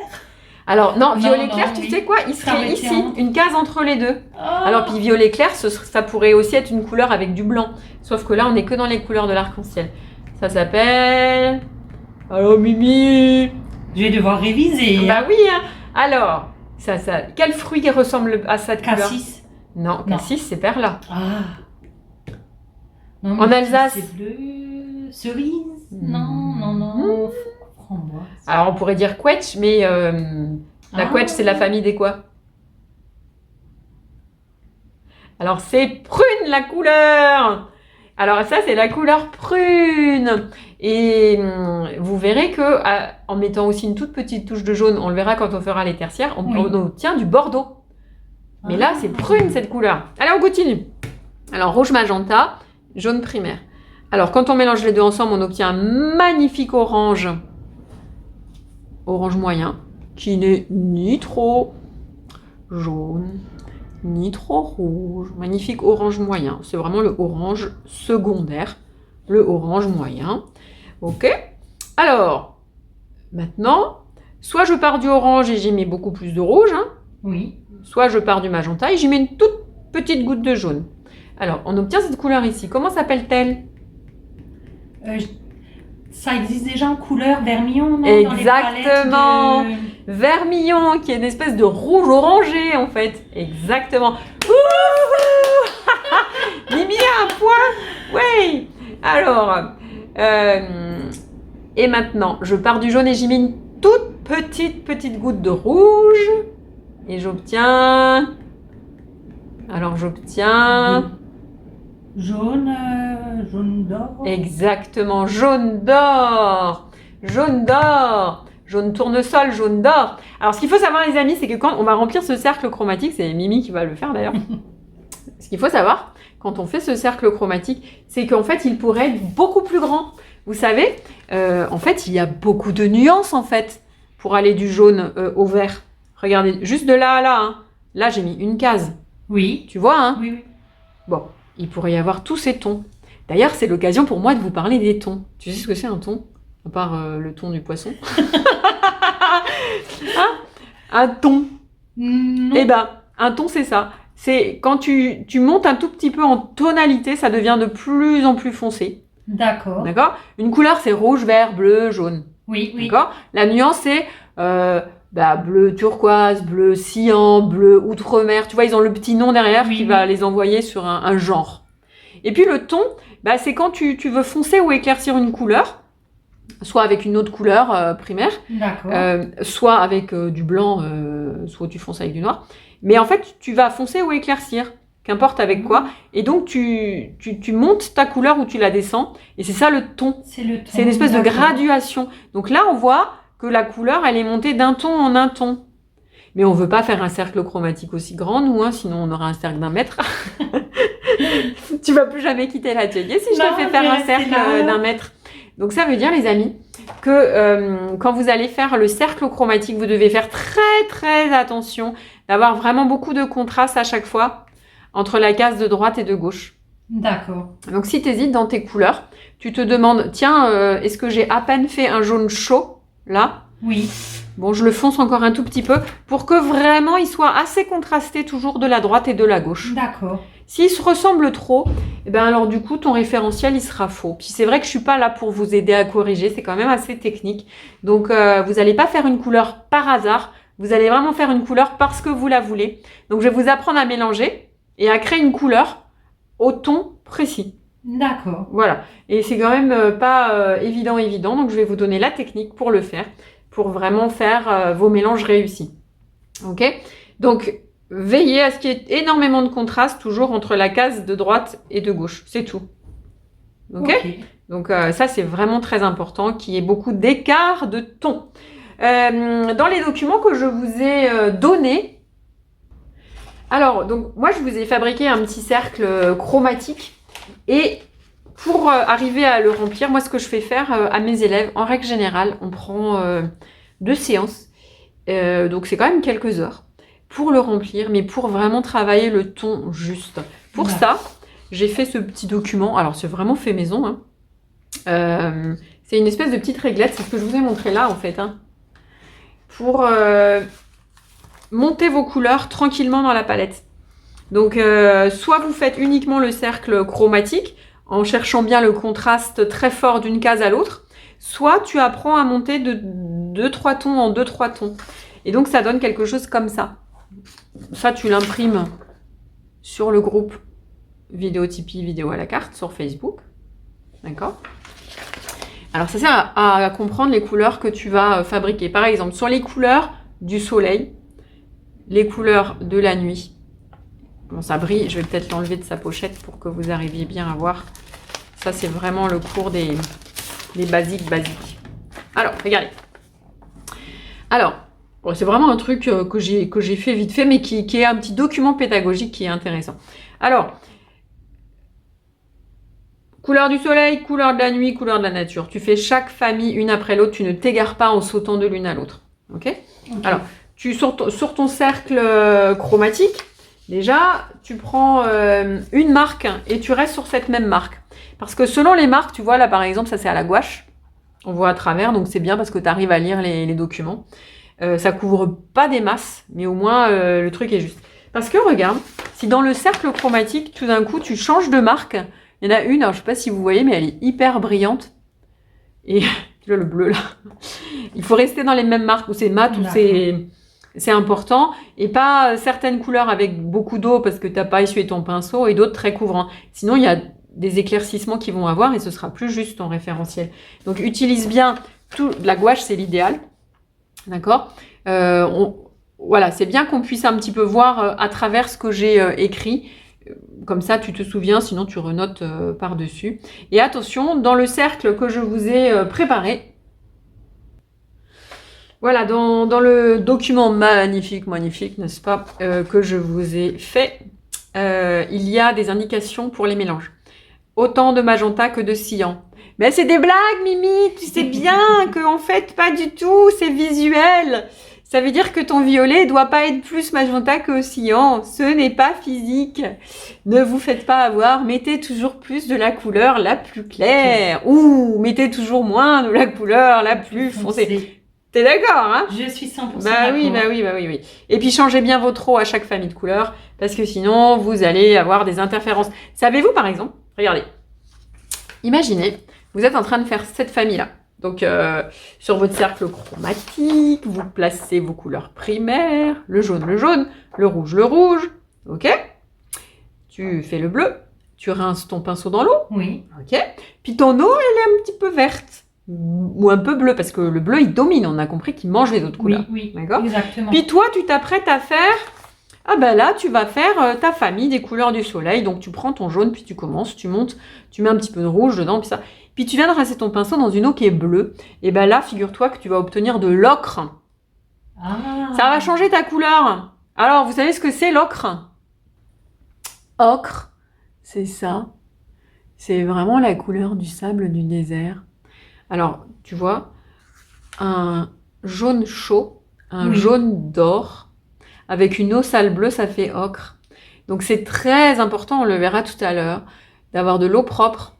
Alors, non, violet non, clair, tu sais quoi? Il serait ici, une case entre les deux. Oh. Alors, puis violet clair, ça pourrait aussi être une couleur avec du blanc. Sauf que là, on n'est que dans les couleurs de l'arc-en-ciel. Ça s'appelle... Alors, Mimi? Je vais devoir réviser. Bah oui, hein. Alors, quel fruit ressemble à cette couleur? Cassis? Non, cassis, c'est perla. Ah. Non, en Alsace? C'est bleu. Cerise? Non. Framboise. Alors, on pourrait dire quetch, mais la quetch, c'est la famille des quoi? Alors, c'est prune, la couleur! Alors, ça, c'est la couleur prune! Et vous verrez que en mettant aussi une toute petite touche de jaune, on le verra quand on fera les tertiaires, on obtient du bordeaux. Mais là, c'est prune, cette couleur. Allez, on continue. Alors, rouge magenta, jaune primaire. Alors, quand on mélange les deux ensemble, on obtient un magnifique orange moyen, qui n'est ni trop jaune, ni trop rouge. Magnifique orange moyen. C'est vraiment le orange secondaire, le orange moyen. Ok? Alors, maintenant, soit je pars du orange et j'y mets beaucoup plus de rouge, hein, oui. Soit je pars du magenta et j'y mets une toute petite goutte de jaune. Alors, on obtient cette couleur ici. Comment s'appelle-t-elle? Ça existe déjà en couleur vermillon, non? Exactement. Dans les palettes de... Vermillon, qui est une espèce de rouge orangé, en fait. Exactement. Mimi a un point. Oui. Alors, et maintenant, je pars du jaune et j'y mets une toute petite goutte de rouge. Et j'obtiens... Alors, j'obtiens... Jaune d'or. Exactement, jaune d'or. Jaune d'or. Jaune tournesol, jaune d'or. Alors, ce qu'il faut savoir, les amis, c'est que quand on va remplir ce cercle chromatique, c'est Mimi qui va le faire d'ailleurs. Ce qu'il faut savoir, quand on fait ce cercle chromatique, c'est qu'en fait, il pourrait être beaucoup plus grand. Vous savez, en fait, il y a beaucoup de nuances, en fait, pour aller du jaune au vert. Regardez, juste de là à là. Hein. Là, j'ai mis une case. Oui. Tu vois, hein? Oui. Bon, il pourrait y avoir tous ces tons. D'ailleurs, c'est l'occasion pour moi de vous parler des tons. Tu sais ce que c'est un ton? À part le ton du poisson. Hein? Un ton. Non. Eh ben, un ton, c'est ça. C'est quand tu montes un tout petit peu en tonalité, ça devient de plus en plus foncé. D'accord. D'accord? Une couleur, c'est rouge, vert, bleu, jaune. Oui. D'accord? La nuance, c'est bleu turquoise, bleu cyan, bleu outre-mer. Tu vois, ils ont le petit nom derrière qui va les envoyer sur un genre. Et puis le ton, c'est quand tu veux foncer ou éclaircir une couleur, soit avec une autre couleur primaire, soit avec du blanc, soit tu fonces avec du noir. Mais en fait, tu vas foncer ou éclaircir, qu'importe avec quoi. Et donc, tu montes ta couleur ou tu la descends. Et c'est ça le ton. C'est le ton. C'est une espèce de graduation. Donc là, on voit que la couleur, elle est montée d'un ton en un ton. Mais on ne veut pas faire un cercle chromatique aussi grand, nous, hein, sinon on aura un cercle d'1 mètre. Tu vas plus jamais quitter l'atelier si je te fais faire un cercle d'1 mètre. Donc ça veut dire, les amis, que quand vous allez faire le cercle chromatique, vous devez faire très très attention d'avoir vraiment beaucoup de contraste à chaque fois entre la case de droite et de gauche. D'accord. Donc si tu hésites dans tes couleurs, tu te demandes, tiens, est-ce que j'ai à peine fait un jaune chaud, là? Oui. Bon, je le fonce encore un tout petit peu pour que vraiment il soit assez contrasté toujours de la droite et de la gauche. D'accord. S'il se ressemble trop, eh ben alors du coup, ton référentiel, il sera faux. Puis c'est vrai que je suis pas là pour vous aider à corriger, c'est quand même assez technique. Donc, vous n'allez pas faire une couleur par hasard, vous allez vraiment faire une couleur parce que vous la voulez. Donc, je vais vous apprendre à mélanger et à créer une couleur au ton précis. D'accord. Voilà. Et c'est quand même pas évident, donc je vais vous donner la technique pour le faire, pour vraiment faire vos mélanges réussis. Ok? Donc, veillez à ce qu'il y ait énormément de contraste toujours entre la case de droite et de gauche. C'est tout. Ok? Donc, ça, c'est vraiment très important qu'il y ait beaucoup d'écart de ton. Dans les documents que je vous ai donnés, alors, donc, moi, je vous ai fabriqué un petit cercle chromatique et pour arriver à le remplir, moi, ce que je fais faire à mes élèves, en règle générale, on prend 2 séances, donc c'est quand même quelques heures, pour le remplir, mais pour vraiment travailler le ton juste. Pour ça, j'ai fait ce petit document. Alors, c'est vraiment fait maison. Hein. C'est une espèce de petite réglette. C'est ce que je vous ai montré là, en fait. Hein. Pour monter vos couleurs tranquillement dans la palette. Donc, soit vous faites uniquement le cercle chromatique, en cherchant bien le contraste très fort d'une case à l'autre, soit tu apprends à monter de 2-3 tons en 2-3 tons. Et donc, ça donne quelque chose comme ça. Ça, tu l'imprimes sur le groupe Vidéo Tipeee, Vidéo à la carte sur Facebook. D'accord? Alors, ça sert à comprendre les couleurs que tu vas fabriquer. Par exemple, sur les couleurs du soleil, les couleurs de la nuit. Bon, ça brille. Je vais peut-être l'enlever de sa pochette pour que vous arriviez bien à voir. Ça, c'est vraiment le cours des basiques. Alors, regardez. Alors, bon, c'est vraiment un truc que j'ai fait vite fait, mais qui est un petit document pédagogique qui est intéressant. Alors, couleur du soleil, couleur de la nuit, couleur de la nature. Tu fais chaque famille une après l'autre. Tu ne t'égares pas en sautant de l'une à l'autre. Ok? Alors, sur ton cercle chromatique, déjà, tu prends une marque et tu restes sur cette même marque. Parce que selon les marques, tu vois, là par exemple, ça c'est à la gouache. On voit à travers, donc c'est bien parce que tu arrives à lire les documents. Ça couvre pas des masses, mais au moins le truc est juste. Parce que regarde, si dans le cercle chromatique, tout d'un coup, tu changes de marque, il y en a une, alors je sais pas si vous voyez, mais elle est hyper brillante. Et tu vois le bleu là. Il faut rester dans les mêmes marques où c'est mat, où c'est important, et pas certaines couleurs avec beaucoup d'eau parce que tu n'as pas essuyé ton pinceau et d'autres très couvrants. Sinon, il y a des éclaircissements qui vont avoir et ce sera plus juste ton référentiel. Donc, utilise bien la gouache, c'est l'idéal. D'accord? Voilà, c'est bien qu'on puisse un petit peu voir à travers ce que j'ai écrit. Comme ça, tu te souviens, sinon tu renotes par-dessus. Et attention, dans le cercle que je vous ai préparé, voilà, dans le document magnifique, n'est-ce pas, que je vous ai fait, il y a des indications pour les mélanges. Autant de magenta que de cyan. Mais c'est des blagues, Mimi, tu sais bien que en fait, pas du tout, c'est visuel. Ça veut dire que ton violet doit pas être plus magenta que cyan. Ce n'est pas physique. Ne vous faites pas avoir. Mettez toujours plus de la couleur la plus claire. Ou mettez toujours moins de la couleur la plus foncée. T'es d'accord, hein? Je suis 100% d'accord. Oui. Et puis, changez bien votre eau à chaque famille de couleurs, parce que sinon, vous allez avoir des interférences. Savez-vous, par exemple, regardez, imaginez, vous êtes en train de faire cette famille-là. Donc, sur votre cercle chromatique, vous placez vos couleurs primaires, le jaune, le rouge, ok? Tu fais le bleu, tu rinces ton pinceau dans l'eau. Oui. Ok? Puis ton eau, elle est un petit peu verte. Ou un peu bleu, parce que le bleu, il domine. On a compris qu'il mange les autres couleurs. Oui, d'accord? Exactement. Puis toi, tu t'apprêtes à faire... Ah ben là, tu vas faire ta famille des couleurs du soleil. Donc, tu prends ton jaune, puis tu commences, tu montes, tu mets un petit peu de rouge dedans, puis ça. Puis tu viens de rincer ton pinceau dans une eau qui est bleue. Et ben là, figure-toi que tu vas obtenir de l'ocre. Ah. Ça va changer ta couleur. Alors, vous savez ce que c'est l'ocre? Ocre, c'est ça. C'est vraiment la couleur du sable du désert. Alors, tu vois, un jaune chaud, un Oui. jaune d'or, avec une eau sale bleue, ça fait ocre. Donc c'est très important, on le verra tout à l'heure, d'avoir de l'eau propre.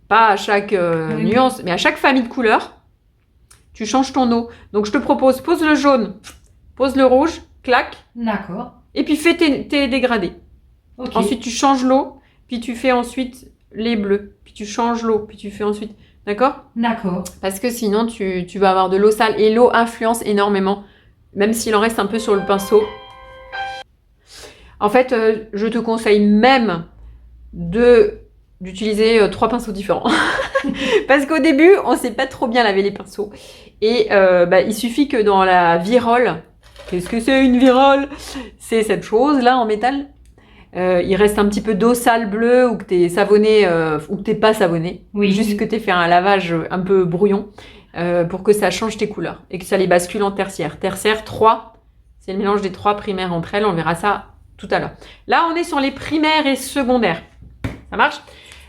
Pas à chaque Oui. nuance, mais à chaque famille de couleurs, tu changes ton eau. Donc je te propose, pose le jaune, pose le rouge, clac, D'accord. et puis fais tes dégradés. Ok. Ensuite, tu changes l'eau, puis tu fais ensuite les bleus, puis tu changes l'eau, puis tu fais ensuite... D'accord? D'accord. Parce que sinon, tu vas avoir de l'eau sale. Et l'eau influence énormément, même s'il en reste un peu sur le pinceau. En fait, je te conseille même d'utiliser 3 pinceaux différents. Parce qu'au début, on ne sait pas trop bien laver les pinceaux. Et il suffit que dans la virole... Qu'est-ce que c'est une virole? C'est cette chose-là en métal. Il reste un petit peu d'eau sale bleue ou que tu es savonné ou que tu n'es pas savonné. Oui. Juste que tu aies fait un lavage un peu brouillon pour que ça change tes couleurs et que ça les bascule en tertiaire. Tertiaire 3, c'est le mélange des 3 primaires entre elles. On verra ça tout à l'heure. Là, on est sur les primaires et secondaires. Ça marche?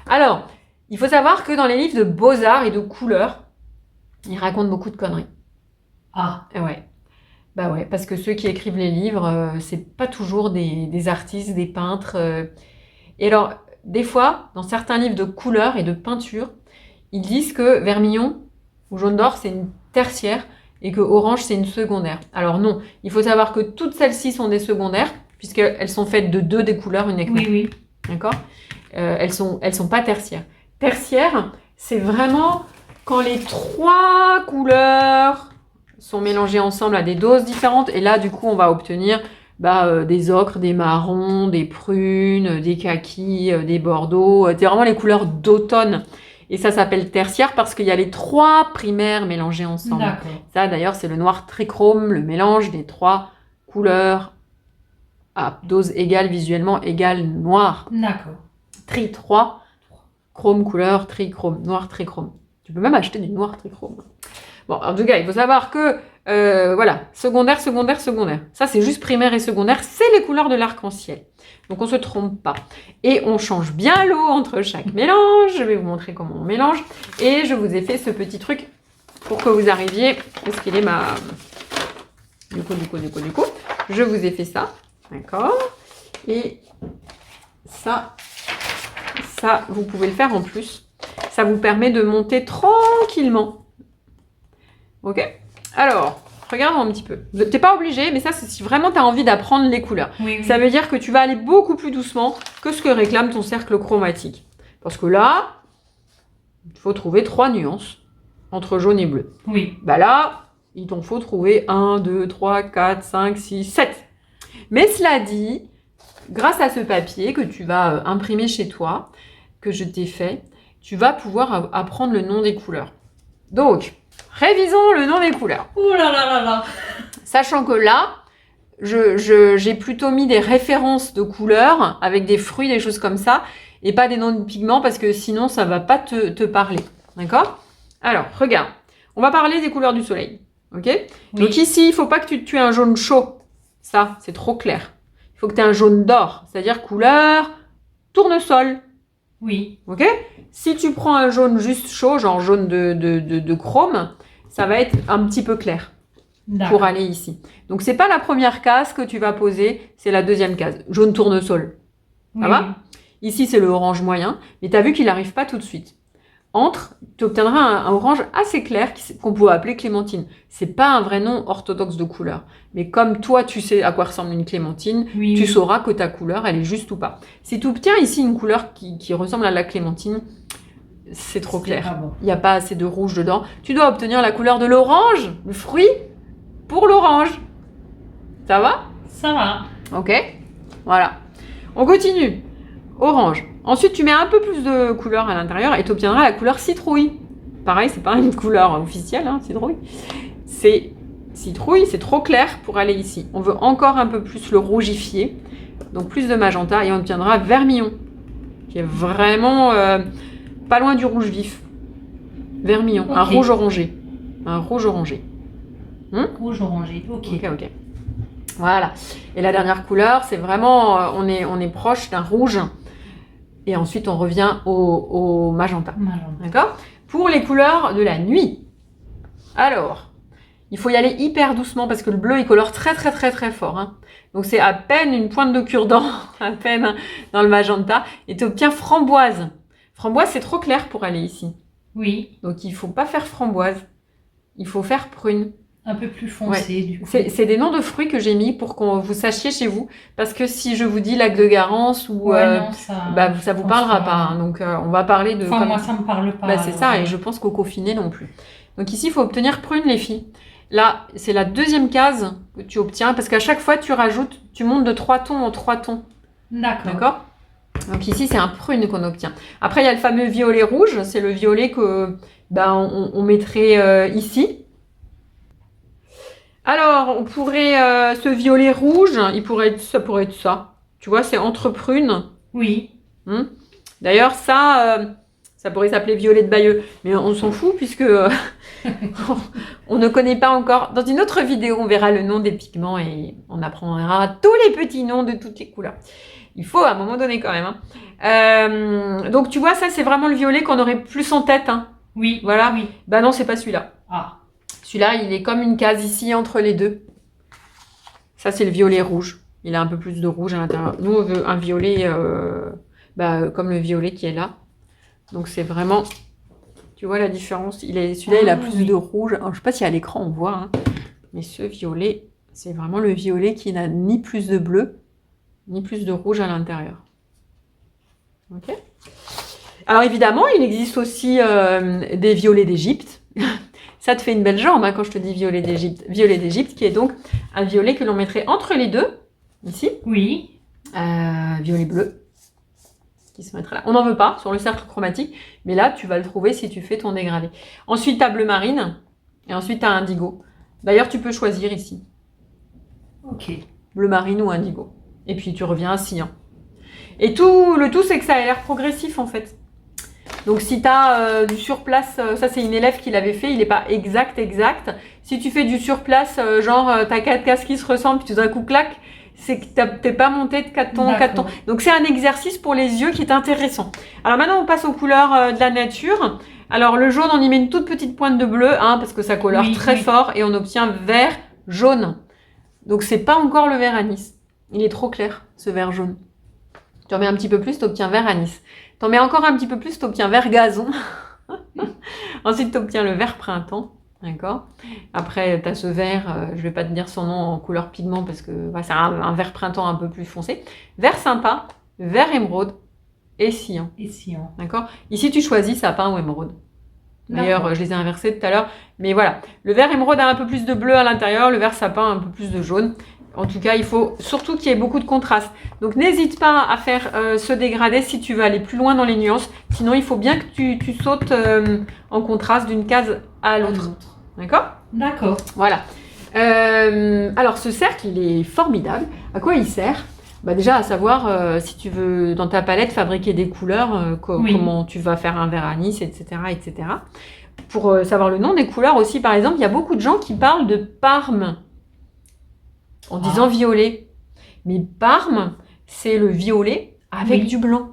Alors, il faut savoir que dans les livres de beaux-arts et de couleurs, ils racontent beaucoup de conneries. Ah. Ouais. Bah ouais, parce que ceux qui écrivent les livres, c'est pas toujours des artistes, des peintres. Et alors, des fois, dans certains livres de couleurs et de peinture, ils disent que vermillon ou jaune d'or, c'est une tertiaire et que orange, c'est une secondaire. Alors non, il faut savoir que toutes celles-ci sont des secondaires, puisqu'elles sont faites de 2 des couleurs uniquement. Oui, oui. D'accord? Elles sont pas tertiaires. Tertiaire, c'est vraiment quand les 3 couleurs sont mélangées ensemble à des doses différentes. Et là, du coup, on va obtenir des ocres, des marrons, des prunes, des kakis, des bordeaux. C'est vraiment les couleurs d'automne. Et ça s'appelle tertiaire parce qu'il y a les 3 primaires mélangées ensemble. D'accord. Ça, d'ailleurs, c'est le noir trichrome, le mélange des 3 couleurs à dose égale, visuellement égale noir. D'accord. Tri 3, chrome couleur, trichrome, noir trichrome. Tu peux même acheter du noir trichrome. Bon, en tout cas, il faut savoir que, secondaire, secondaire, secondaire. Ça, c'est juste primaire et secondaire. C'est les couleurs de l'arc-en-ciel. Donc, on ne se trompe pas. Et on change bien l'eau entre chaque mélange. Je vais vous montrer comment on mélange. Et je vous ai fait ce petit truc pour que vous arriviez... Où est-ce qu'il est ma... Du coup. Je vous ai fait ça. D'accord? Et ça, vous pouvez le faire en plus. Ça vous permet de monter tranquillement. Ok? Alors, regarde un petit peu. T'es pas obligé, mais ça, c'est si vraiment tu as envie d'apprendre les couleurs. Oui, oui. Ça veut dire que tu vas aller beaucoup plus doucement que ce que réclame ton cercle chromatique. Parce que là, il faut trouver 3 nuances entre jaune et bleu. Oui. Bah là, il t'en faut trouver 1, 2, 3, 4, 5, 6, 7. Mais cela dit, grâce à ce papier que tu vas imprimer chez toi, que je t'ai fait, tu vas pouvoir apprendre le nom des couleurs. Donc, révisons le nom des couleurs. Oh là là là là. Sachant que là, j'ai plutôt mis des références de couleurs avec des fruits, des choses comme ça, et pas des noms de pigments parce que sinon ça va pas te parler. D'accord? Alors, regarde. On va parler des couleurs du soleil. Ok? Oui. Donc ici, il faut pas que tu aies un jaune chaud. Ça, c'est trop clair. Il faut que tu aies un jaune d'or, c'est-à-dire couleur tournesol. Oui. Ok? Si tu prends un jaune juste chaud, genre jaune de chrome, ça va être un petit peu clair pour aller ici. Donc, c'est pas la première case que tu vas poser, c'est la deuxième case. Jaune tournesol. Ça va? Ici, c'est le orange moyen, mais tu as vu qu'il n'arrive pas tout de suite. Tu obtiendras un orange assez clair qu'on peut appeler clémentine. C'est pas un vrai nom orthodoxe de couleur. Mais comme toi, tu sais à quoi ressemble une clémentine, tu sauras que ta couleur, elle est juste ou pas. Si tu obtiens ici une couleur qui ressemble à la clémentine, c'est trop clair. Il n'y a pas assez de rouge dedans. Tu dois obtenir la couleur de l'orange, le fruit, pour l'orange. Ça va? Ça va. Ok? Voilà. On continue. Orange. Ensuite, tu mets un peu plus de couleur à l'intérieur et tu obtiendras la couleur citrouille. Pareil, c'est pas une couleur officielle, hein, citrouille. C'est citrouille, c'est trop clair pour aller ici. On veut encore un peu plus le rougifier, donc plus de magenta et on obtiendra vermillon, qui est vraiment pas loin du rouge vif. Vermillon, okay. Un rouge orangé. Rouge orangé, ok. Ok. Voilà. Et la dernière couleur, c'est vraiment, on est proche d'un rouge. Et ensuite, on revient au magenta. D'accord? Pour les couleurs de la nuit. Alors, il faut y aller hyper doucement parce que le bleu, il colore très, très, très, très fort. Hein. Donc, c'est à peine une pointe de cure-dent, à peine dans le magenta. Et tu obtiens framboise. Framboise, c'est trop clair pour aller ici. Oui. Donc, il ne faut pas faire framboise. Il faut faire prune. Un peu plus foncé, du coup. C'est des noms de fruits que j'ai mis pour qu'on vous sachiez chez vous. Parce que si je vous dis lac de Garance ou non, ça vous parlera pas. Hein. Donc, on va parler de... Enfin, moi, ça me parle pas. c'est ça, et je pense qu'au Confiné non plus. Donc ici, il faut obtenir prune, les filles. Là, c'est la deuxième case que tu obtiens, parce qu'à chaque fois, tu rajoutes, tu montes de 3 tons en 3 tons. D'accord. Donc ici, c'est un prune qu'on obtient. Après, il y a le fameux violet rouge. C'est le violet que on mettrait ici. Alors, on pourrait, ce violet rouge, ça pourrait être ça. Tu vois, c'est entre prunes. Oui. D'ailleurs, ça pourrait s'appeler violet de Bayeux. Mais on s'en fout puisque on ne connaît pas encore. Dans une autre vidéo, on verra le nom des pigments et on apprendra tous les petits noms de toutes les couleurs. Il faut à un moment donné quand même. Hein. Donc, tu vois, ça, c'est vraiment le violet qu'on aurait plus en tête. Hein. Oui. Voilà. Oui. Bah non, c'est pas celui-là. Ah. Celui-là, il est comme une case ici entre les deux. Ça, c'est le violet rouge. Il a un peu plus de rouge à l'intérieur. Nous, on veut un violet comme le violet qui est là. Donc, c'est vraiment... Tu vois la différence? Celui-là, il a plus de rouge. Alors, je ne sais pas si à l'écran, on voit. Hein. Mais ce violet, c'est vraiment le violet qui n'a ni plus de bleu, ni plus de rouge à l'intérieur. Ok. Alors, évidemment, il existe aussi des violets d'Égypte. Ça te fait une belle jambe hein, quand je te dis violet d'Égypte. Violet d'Égypte, qui est donc un violet que l'on mettrait entre les deux, ici. Oui. Violet bleu, qui se mettrait là. On n'en veut pas sur le cercle chromatique, mais là, tu vas le trouver si tu fais ton dégradé. Ensuite, tu as bleu marine, et ensuite, tu as indigo. D'ailleurs, tu peux choisir ici. Ok. Bleu marine ou indigo. Et puis, tu reviens à cyan. Et le tout, c'est que ça a l'air progressif, en fait. Donc, si tu as du surplace, ça c'est une élève qui l'avait fait, il n'est pas exact. Si tu fais du surplace, genre tu as 4 cases qui se ressemblent, puis tout d'un coup, clac, c'est que tu n'es pas monté de 4 tons en 4 tons. Donc, c'est un exercice pour les yeux qui est intéressant. Alors, maintenant, on passe aux couleurs de la nature. Alors, le jaune, on y met une toute petite pointe de bleu, hein, parce que ça colore très fort, et on obtient vert jaune. Donc, c'est pas encore le vert anis. Il est trop clair, ce vert jaune. Tu en mets un petit peu plus, tu obtiens vert anis. T'en mets encore un petit peu plus, tu obtiens vert gazon. Ensuite, tu obtiens le vert printemps. D'accord. Après, tu as ce vert, je ne vais pas te dire son nom en couleur pigment parce que c'est un vert printemps un peu plus foncé. Vert sympa, vert émeraude et cyan. D'accord. Ici, tu choisis sapin ou émeraude. D'ailleurs, je les ai inversés tout à l'heure. Mais voilà, le vert émeraude a un peu plus de bleu à l'intérieur, le vert sapin a un peu plus de jaune. En tout cas, il faut surtout qu'il y ait beaucoup de contraste. Donc, n'hésite pas à faire ce dégradé si tu veux aller plus loin dans les nuances. Sinon, il faut bien que tu sautes en contraste d'une case à l'autre. D'accord ? D'accord. Voilà. Alors, ce cercle, il est formidable. À quoi il sert ? Déjà, à savoir si tu veux, dans ta palette, fabriquer des couleurs, comment tu vas faire un vert anis, etc. etc. Pour savoir le nom des couleurs aussi, par exemple, il y a beaucoup de gens qui parlent de Parme. En disant violet. Mais Parme, c'est le violet avec du blanc.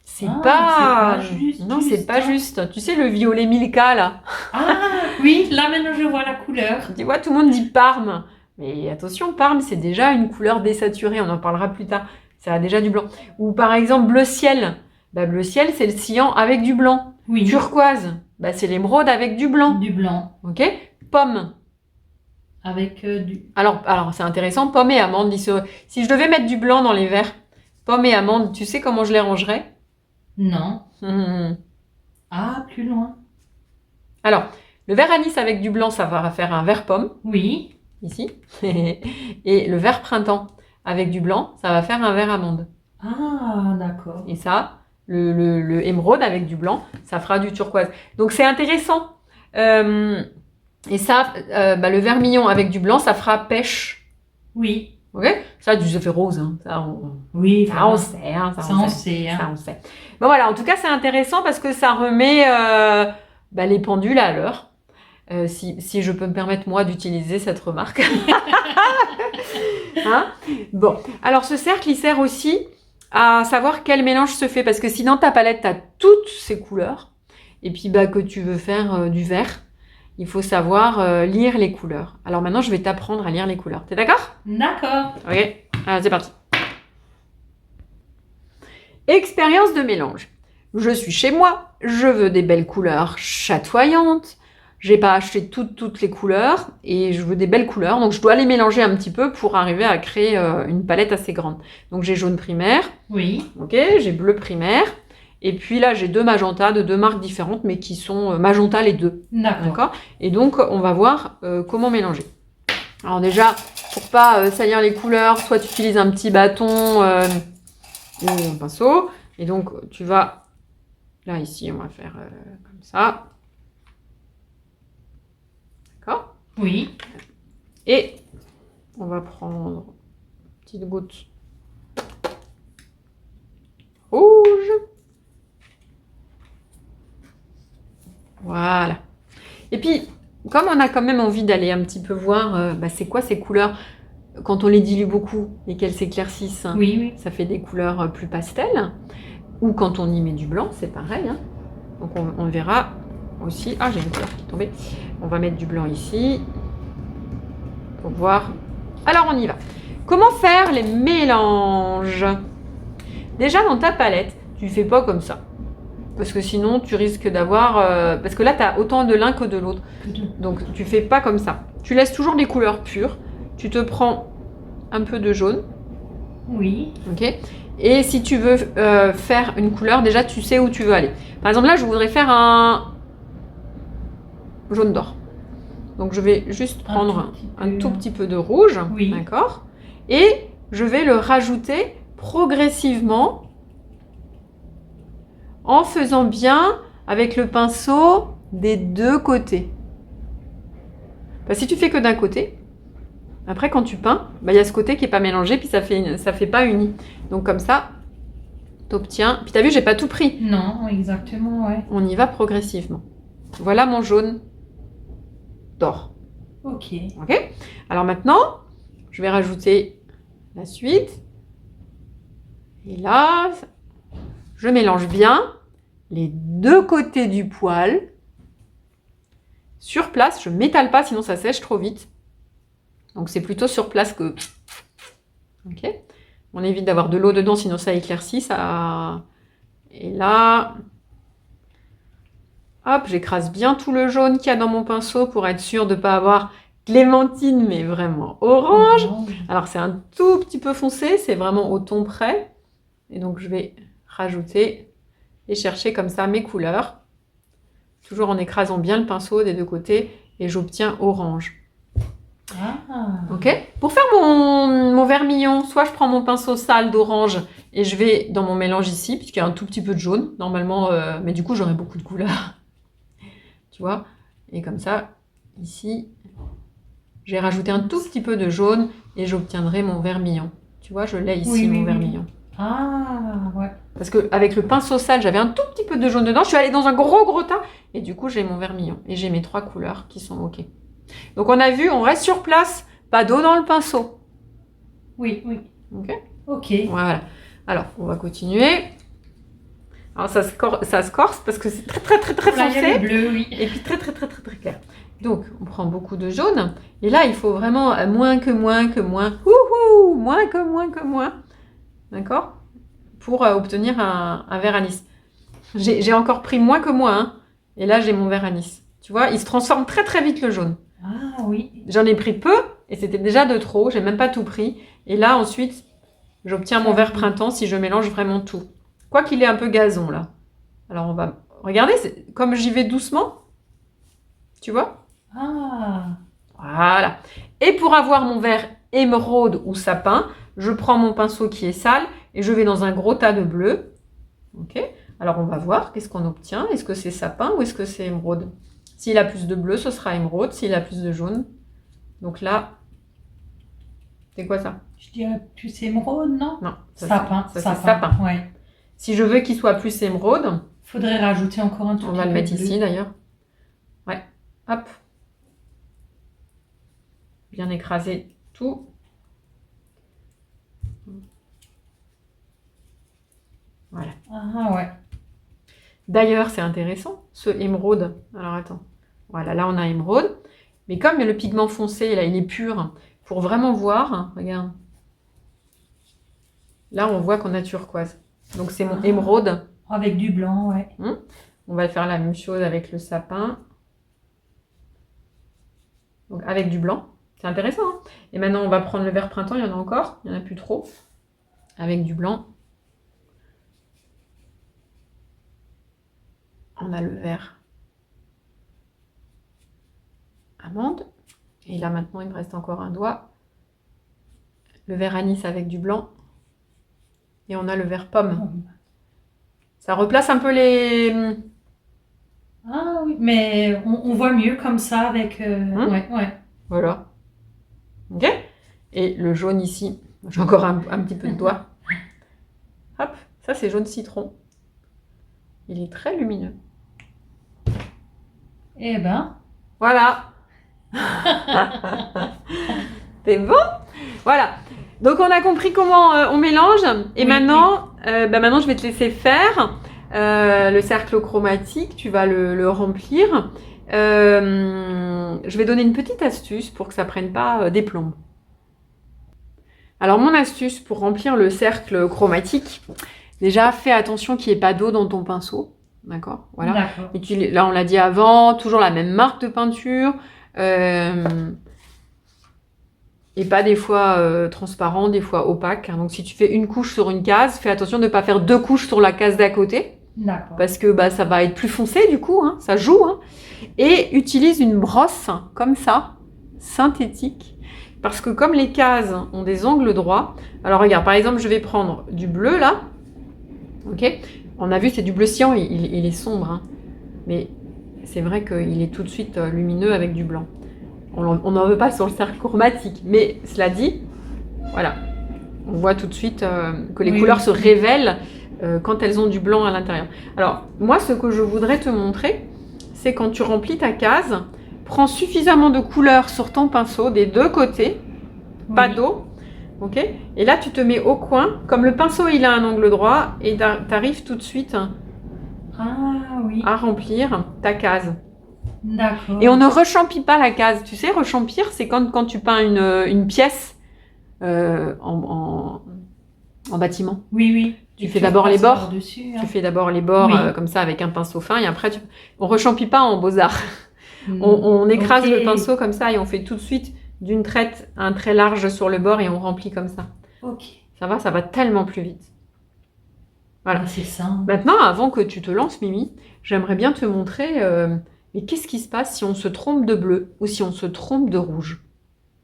C'est pas juste. Non, c'est pas juste. Tu sais, le violet Milka, là. Ah, oui, là maintenant je vois la couleur. Tu vois, tout le monde dit Parme. Mais attention, Parme, c'est déjà une couleur désaturée. On en parlera plus tard. Ça a déjà du blanc. Ou par exemple, bleu ciel. Bleu ciel, c'est le cyan avec du blanc. Oui. Turquoise, c'est l'émeraude avec du blanc. Du blanc. Ok. Pomme. Avec du... Alors c'est intéressant, pomme et amande. Si je devais mettre du blanc dans les verres, pomme et amande, tu sais comment je les rangerais? Non. Ah, plus loin. Alors, le vert anis avec du blanc, ça va faire un vert pomme. Oui. Ici. Et le vert printemps avec du blanc, ça va faire un vert amande. Ah, d'accord. Et ça, le émeraude avec du blanc, ça fera du turquoise. Donc, c'est intéressant. Et ça, le vermillon avec du blanc, ça fera pêche. Oui. Ok. Ça fait rose. Hein. Oui. Ça, on sait. Hein, ça, on sait. Hein. Ça, on sait. Bon, voilà. En tout cas, c'est intéressant parce que ça remet les pendules à l'heure. si je peux me permettre, moi, d'utiliser cette remarque. Hein? Bon, alors ce cercle, il sert aussi à savoir quel mélange se fait. Parce que si dans ta palette, tu as toutes ces couleurs, et puis que tu veux faire du vert, il faut savoir lire les couleurs. Alors maintenant, je vais t'apprendre à lire les couleurs. T'es d'accord? D'accord. Ok, alors c'est parti. Expérience de mélange. Je suis chez moi, je veux des belles couleurs chatoyantes. J'ai pas acheté toutes les couleurs et je veux des belles couleurs. Donc je dois les mélanger un petit peu pour arriver à créer une palette assez grande. Donc j'ai jaune primaire. Oui. Ok, j'ai bleu primaire. Et puis là, j'ai 2 magentas de 2 marques différentes, mais qui sont magenta les 2. D'accord. Et donc, on va voir comment mélanger. Alors déjà, pour pas salir les couleurs, soit tu utilises un petit bâton ou un pinceau. Et donc, tu vas... Là, ici, on va faire comme ça. D'accord? Oui. Et on va prendre une petite goutte rouge. Voilà. Et puis, comme on a quand même envie d'aller un petit peu voir c'est quoi ces couleurs quand on les dilue beaucoup et qu'elles s'éclaircissent, Oui. ça fait des couleurs plus pastel. Ou quand on y met du blanc, c'est pareil. Hein. Donc on verra aussi... Ah, j'ai une couleur qui est tombée. On va mettre du blanc ici pour voir. Alors, on y va. Comment faire les mélanges? Déjà, dans ta palette, tu ne fais pas comme ça. Parce que sinon, tu risques d'avoir... parce que là, tu as autant de l'un que de l'autre. Donc, tu fais pas comme ça. Tu laisses toujours des couleurs pures. Tu te prends un peu de jaune. Oui. Ok. Et si tu veux faire une couleur, déjà, tu sais où tu veux aller. Par exemple, là, je voudrais faire un jaune d'or. Donc, je vais juste prendre un tout petit peu de rouge. Oui. D'accord. Et je vais le rajouter progressivement en faisant bien avec le pinceau des 2 côtés. Si tu fais que d'un côté, après quand tu peins, il y a ce côté qui n'est pas mélangé, puis ça fait pas uni. Donc comme ça, tu obtiens... Puis tu as vu, j'ai pas tout pris. Non, exactement, ouais. On y va progressivement. Voilà mon jaune d'or. Ok. Ok. Alors maintenant, je vais rajouter la suite. Et là, je mélange bien les 2 côtés du poil. Sur place, je ne m'étale pas, sinon ça sèche trop vite. Donc c'est plutôt sur place que... Ok. On évite d'avoir de l'eau dedans, sinon ça éclaircit. Ça... Et là... Hop, j'écrase bien tout le jaune qu'il y a dans mon pinceau pour être sûre de ne pas avoir clémentine, mais vraiment orange. Alors c'est un tout petit peu foncé, c'est vraiment au ton près. Et donc je vais rajouter et chercher comme ça mes couleurs. Toujours en écrasant bien le pinceau des 2 côtés. Et j'obtiens orange. Ah. Ok. Pour faire mon vermillon, soit je prends mon pinceau sale d'orange et je vais dans mon mélange ici, puisqu'il y a un tout petit peu de jaune, normalement, mais du coup j'aurai beaucoup de couleurs. Tu vois. Et comme ça, ici, j'ai rajouté un tout petit peu de jaune et j'obtiendrai mon vermillon. Tu vois, je l'ai ici, mon vermillon. Ah, ouais. Parce qu'avec le pinceau sale, j'avais un tout petit peu de jaune dedans. Je suis allée dans un gros tas. Et du coup, j'ai mon vermillon. Et j'ai mes 3 couleurs qui sont OK. Donc, on a vu, on reste sur place. Pas d'eau dans le pinceau. Oui. OK. Ok. Voilà. Alors, on va continuer. Alors, ça se corse parce que c'est très foncé. Le bleu, oui. Et puis très clair. Donc, on prend beaucoup de jaune. Et là, il faut vraiment moins que moins. Wouhou! Moins que moins. D'accord? Pour obtenir un vert anis. J'ai encore pris moins que moins. Hein, et là, j'ai mon vert anis. Tu vois, il se transforme très vite le jaune. Ah oui. J'en ai pris peu et c'était déjà de trop. J'ai même pas tout pris. Et là, ensuite, j'obtiens mon vert printemps si je mélange vraiment tout. Quoi qu'il ait un peu gazon, là. Alors, on va... Regardez, comme j'y vais doucement. Tu vois? Ah. Voilà. Et pour avoir mon vert émeraude ou sapin, je prends mon pinceau qui est sale et je vais dans un gros tas de bleu. Ok. Alors, on va voir qu'est-ce qu'on obtient. Est-ce que c'est sapin ou est-ce que c'est émeraude? S'il a plus de bleu, ce sera émeraude. S'il a plus de jaune. Donc là, c'est quoi ça? Je dirais plus émeraude, non? Non. Sapin. Ça, c'est sapin. Ouais. Si je veux qu'il soit plus émeraude, faudrait rajouter encore un tout petit peu. On va le mettre ici d'ailleurs. Ouais. Hop. bien écraser tout. Voilà. Ah ouais. D'ailleurs, c'est intéressant, ce émeraude. Alors, attends. Voilà, là, on a émeraude. Mais comme le pigment foncé, là, il est pur, pour vraiment voir, hein, regarde. Là, on voit qu'on a turquoise. Donc, c'est mon émeraude. Avec du blanc, ouais. On va faire la même chose avec le sapin. Donc, avec du blanc. C'est intéressant, hein. Et maintenant, on va prendre le vert printemps. Il y en a encore. Il n'y en a plus trop. Avec du blanc. On a le vert amande. Et là, maintenant, il me reste encore un doigt. Le vert anis avec du blanc. Et on a le vert pomme. Ça replace un peu les... Ah oui, mais on voit mieux comme ça avec... ouais. Voilà. Ok. Et le jaune ici. J'ai encore un petit peu de doigt. Hop. Ça, c'est jaune citron. Il est très lumineux. Eh ben... Voilà. C'est bon. Voilà. Donc, on a compris comment on mélange. Et maintenant, maintenant, je vais te laisser faire le cercle chromatique. Tu vas le remplir. Je vais donner une petite astuce pour que ça ne prenne pas des plombes. Alors, mon astuce pour remplir le cercle chromatique, déjà, fais attention qu'il n'y ait pas d'eau dans ton pinceau. D'accord. Voilà. Et là, on l'a dit avant, toujours la même marque de peinture. Et pas des fois transparent, des fois opaque. Donc, si tu fais une couche sur une case, fais attention de ne pas faire 2 couches sur la case d'à côté. D'accord. Parce que ça va être plus foncé du coup, hein, ça joue. Hein. Et utilise une brosse comme ça, synthétique. Parce que comme les cases ont des angles droits, alors regarde, par exemple, je vais prendre du bleu là. Ok. On a vu, c'est du bleu cyan, il est sombre. Hein. Mais c'est vrai qu'il est tout de suite lumineux avec du blanc. On n'en veut pas sur le cercle chromatique. Mais cela dit, voilà. On voit tout de suite que les couleurs se révèlent quand elles ont du blanc à l'intérieur. Alors, moi, ce que je voudrais te montrer, c'est quand tu remplis ta case, prends suffisamment de couleur sur ton pinceau des 2 côtés, pas d'eau. Ok. Et là, tu te mets au coin, comme le pinceau il a un angle droit, et tu arrives tout de suite à remplir ta case. D'accord. Et on ne rechampit pas la case. Tu sais, rechampir, c'est quand tu peins une pièce en bataiment. Oui. Tu fais d'abord les bords. Dessus, hein. Tu fais d'abord les bords comme ça avec un pinceau fin, et après, on rechampit pas en beaux-arts. On écrase le pinceau comme ça, et on fait tout de suite d'une traite un trait large sur le bord, et on remplit comme ça. Ok. Ça va tellement plus vite. Voilà. C'est ça. Maintenant, avant que tu te lances, Mimi, j'aimerais bien te montrer mais qu'est-ce qui se passe si on se trompe de bleu ou si on se trompe de rouge.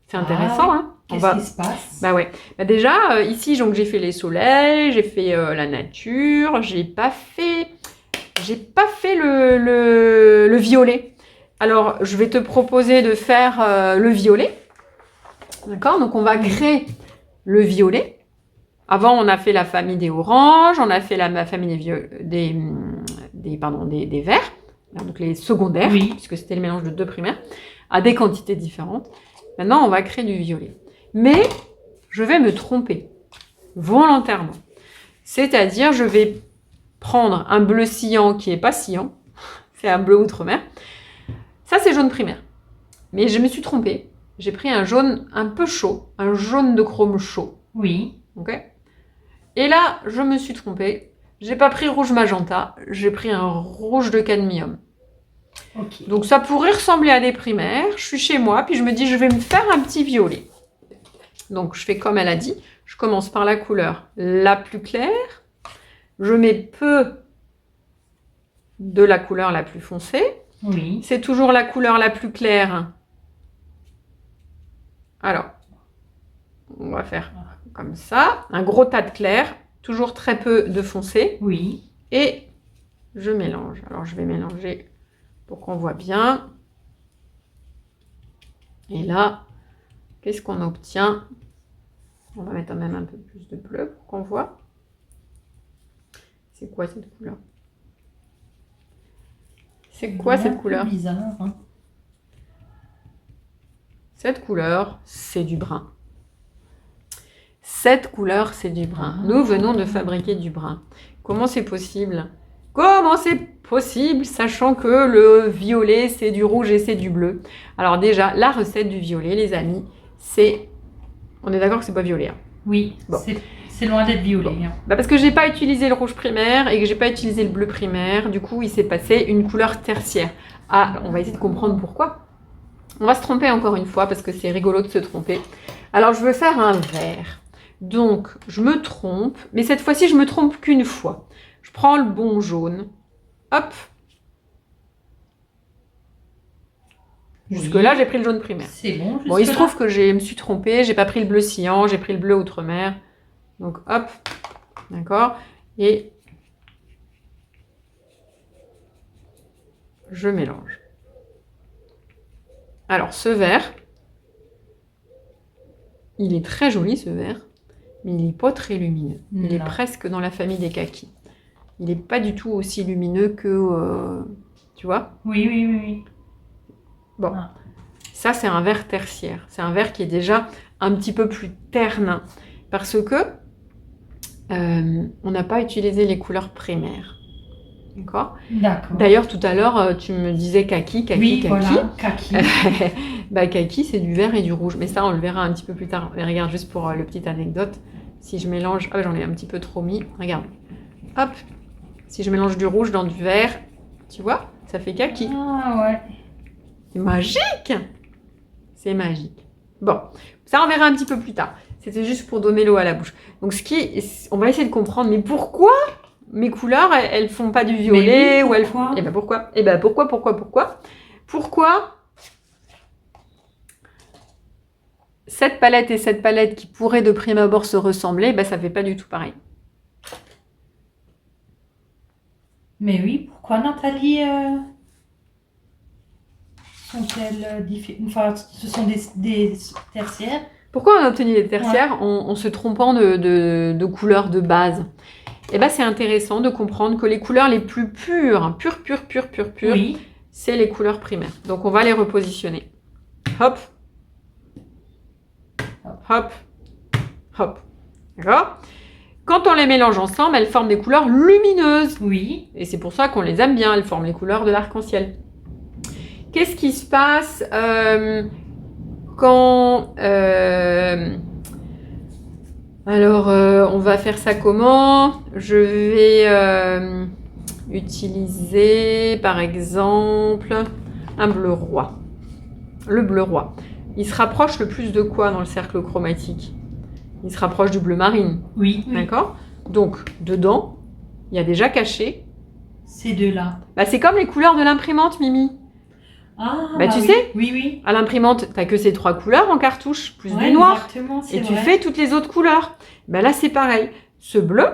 C'est intéressant, hein. Qu'est-ce qui se passe? Bah ouais. Bah déjà, ici, donc j'ai fait les soleils, j'ai fait la nature, j'ai pas fait le violet. Alors, je vais te proposer de faire le violet. D'accord? Donc, on va créer le violet. Avant, on a fait la famille des oranges, on a fait la famille des verts, donc les secondaires, puisque c'était le mélange de 2 primaires, à des quantités différentes. Maintenant, on va créer du violet. Mais je vais me tromper volontairement. C'est-à-dire, je vais prendre un bleu cyan qui n'est pas cyan, c'est un bleu outre-mer. Ça, c'est jaune primaire. Mais je me suis trompée. J'ai pris un jaune un peu chaud, un jaune de chrome chaud. Oui. Ok. Et là, je me suis trompée. J'ai pas pris rouge magenta, j'ai pris un rouge de cadmium. Okay. Donc ça pourrait ressembler à des primaires. Je suis chez moi, puis je me dis, je vais me faire un petit violet. Donc je fais comme elle a dit. Je commence par la couleur la plus claire. Je mets peu de la couleur la plus foncée. Oui. C'est toujours la couleur la plus claire. Alors, on va faire comme ça. Un gros tas de clair. Toujours très peu de foncé. Oui. Et je mélange. Alors, je vais mélanger pour qu'on voit bien. Et là, qu'est-ce qu'on obtient? On va mettre même un peu plus de bleu pour qu'on voit. C'est quoi cette couleur? C'est quoi cette couleur? Bizarre. Hein. Cette couleur, c'est du brun. Cette couleur, c'est du brun. Nous venons de fabriquer du brun. Comment c'est possible? Comment c'est possible, sachant que le violet, c'est du rouge et c'est du bleu? Alors déjà, la recette du violet, les amis, c'est... On est d'accord que c'est pas violet. Hein. Oui, bon. C'est loin d'être violet. Bon. Hein. Bah parce que j'ai pas utilisé le rouge primaire et que j'ai pas utilisé le bleu primaire. Du coup, il s'est passé une couleur tertiaire. Ah, on va essayer de comprendre pourquoi. On va se tromper encore une fois parce que c'est rigolo de se tromper. Alors, je veux faire un vert. Donc, je me trompe. Mais cette fois-ci, je me trompe qu'une fois. Je prends le bon jaune. Hop. Jusque-là, j'ai pris le jaune primaire. C'est bon. Bon, il se trouve que je me suis trompée. J'ai pas pris le bleu cyan, j'ai pris le bleu outre-mer. Donc, hop. D'accord. Et je mélange. Alors, ce vert, il est très joli, ce vert, mais il n'est pas très lumineux. Il est presque dans la famille des kakis. Il n'est pas du tout aussi lumineux que... tu vois? Oui. Bon, ça, c'est un vert tertiaire. C'est un vert qui est déjà un petit peu plus terne, parce que on n'a pas utilisé les couleurs primaires. D'accord. D'ailleurs, tout à l'heure, tu me disais kaki. Voilà, kaki. Bah, kaki, c'est du vert et du rouge. Mais ça, on le verra un petit peu plus tard. Mais regarde, juste pour le petite anecdote, si je mélange... Ah, j'en ai un petit peu trop mis. Regarde. Hop. Si je mélange du rouge dans du vert, tu vois, ça fait kaki. Ah, ouais. C'est magique. C'est magique. Bon, ça, on verra un petit peu plus tard. C'était juste pour donner l'eau à la bouche. Donc, on va essayer de comprendre, mais pourquoi mes couleurs, elles font pas du violet ou elles font... Eh ben pourquoi? Eh ben pourquoi cette palette et cette palette qui pourraient de prime abord se ressembler, ben ça fait pas du tout pareil. Mais oui, pourquoi Nathalie sont-elles différentes? Enfin, ce sont des tertiaires. Pourquoi on a obtenu des tertiaires en se trompant de couleurs de base? Eh ben, c'est intéressant de comprendre que les couleurs les plus pures, oui. C'est les couleurs primaires. Donc, on va les repositionner. Hop. Hop. Hop. D'accord? Quand on les mélange ensemble, elles forment des couleurs lumineuses. Oui. Et c'est pour ça qu'on les aime bien. Elles forment les couleurs de l'arc-en-ciel. Qu'est-ce qui se passe quand... Alors, on va faire ça comment? Je vais utiliser, par exemple, un bleu roi. Le bleu roi. Il se rapproche le plus de quoi dans le cercle chromatique? Il se rapproche du bleu marine. Oui. D'accord? Donc, dedans, il y a déjà caché... Ces deux-là. Bah, c'est comme les couleurs de l'imprimante, Mimi. Ah, bah, tu sais, oui. À l'imprimante, tu n'as que ces 3 couleurs en cartouche, plus du noir. Et tu fais toutes les autres couleurs. Bah, là, c'est pareil. Ce bleu,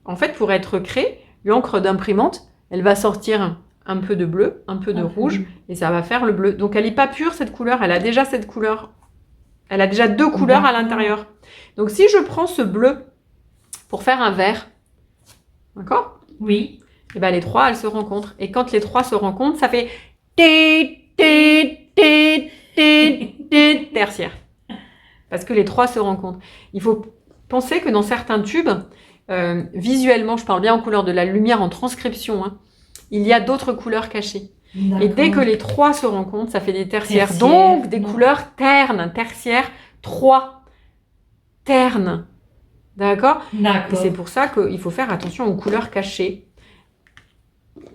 en fait, pour être créé, l'encre d'imprimante, elle va sortir un peu de bleu, un peu de rouge, et ça va faire le bleu. Donc, elle n'est pas pure, cette couleur. Elle a déjà cette couleur. Elle a déjà 2 couleurs à l'intérieur. Donc, si je prends ce bleu pour faire un vert, d'accord? Oui. Et ben, les 3, elles se rencontrent. Et quand les 3 se rencontrent, ça fait... tertiaire. Parce que les 3 se rencontrent. Il faut penser que dans certains tubes, visuellement, je parle bien en couleur de la lumière en transcription, hein, il y a d'autres couleurs cachées. Et dès que les 3 se rencontrent, ça fait des tertiaires. Donc des couleurs ternes, tertiaires, 3 ternes. D'accord? Et c'est pour ça qu'il faut faire attention aux couleurs cachées.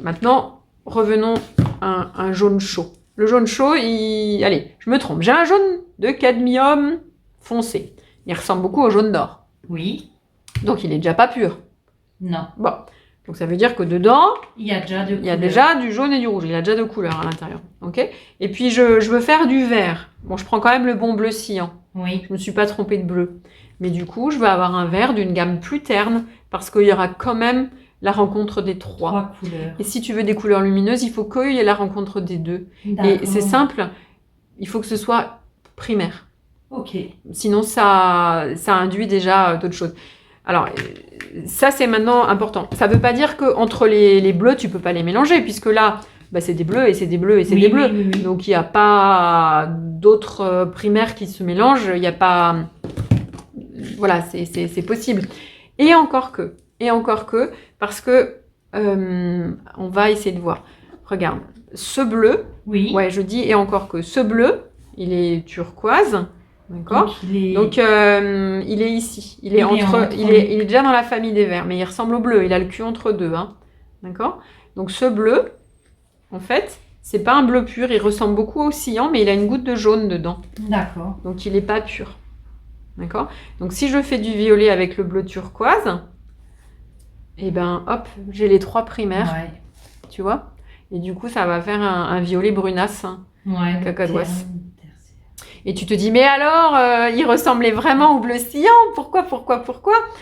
Maintenant, revenons à un jaune chaud. Le jaune chaud, allez, je me trompe. J'ai un jaune de cadmium foncé. Il ressemble beaucoup au jaune d'or. Oui. Donc, il n'est déjà pas pur. Non. Bon. Donc, ça veut dire que dedans, il y a déjà du jaune et du rouge. Il y a déjà 2 couleurs à l'intérieur. OK? Et puis, je veux faire du vert. Bon, je prends quand même le bon bleu cyan. Oui. Je ne me suis pas trompée de bleu. Mais du coup, je vais avoir un vert d'une gamme plus terne parce qu'il y aura quand même la rencontre des 3 couleurs. Et si tu veux des couleurs lumineuses, il faut qu'il y ait la rencontre des 2. Et c'est simple, il faut que ce soit primaire. Ok. Sinon, ça induit déjà d'autres choses. Alors, ça, c'est maintenant important. Ça ne veut pas dire qu'entre les bleus, tu ne peux pas les mélanger, puisque là, bah, c'est des bleus et c'est des bleus et c'est Oui, des bleus. oui. Donc il n'y a pas d'autres primaires qui se mélangent, il n'y a pas... Voilà, c'est possible. Et encore que, parce que on va essayer de voir. Regarde, ce bleu, Oui. ouais, je dis et encore que, ce bleu, il est turquoise, d'accord? Donc, il D'accord. Donc il n'est pas pur. D'accord? Donc si je fais du violet avec le bleu turquoise, et ben hop, j'ai les 3 primaires, Ouais. tu vois? Et du coup, ça va faire un violet brunasse, hein, Ouais. cacadoise. Et tu te dis, mais alors, il ressemblait vraiment au bleu cyan? Pourquoi?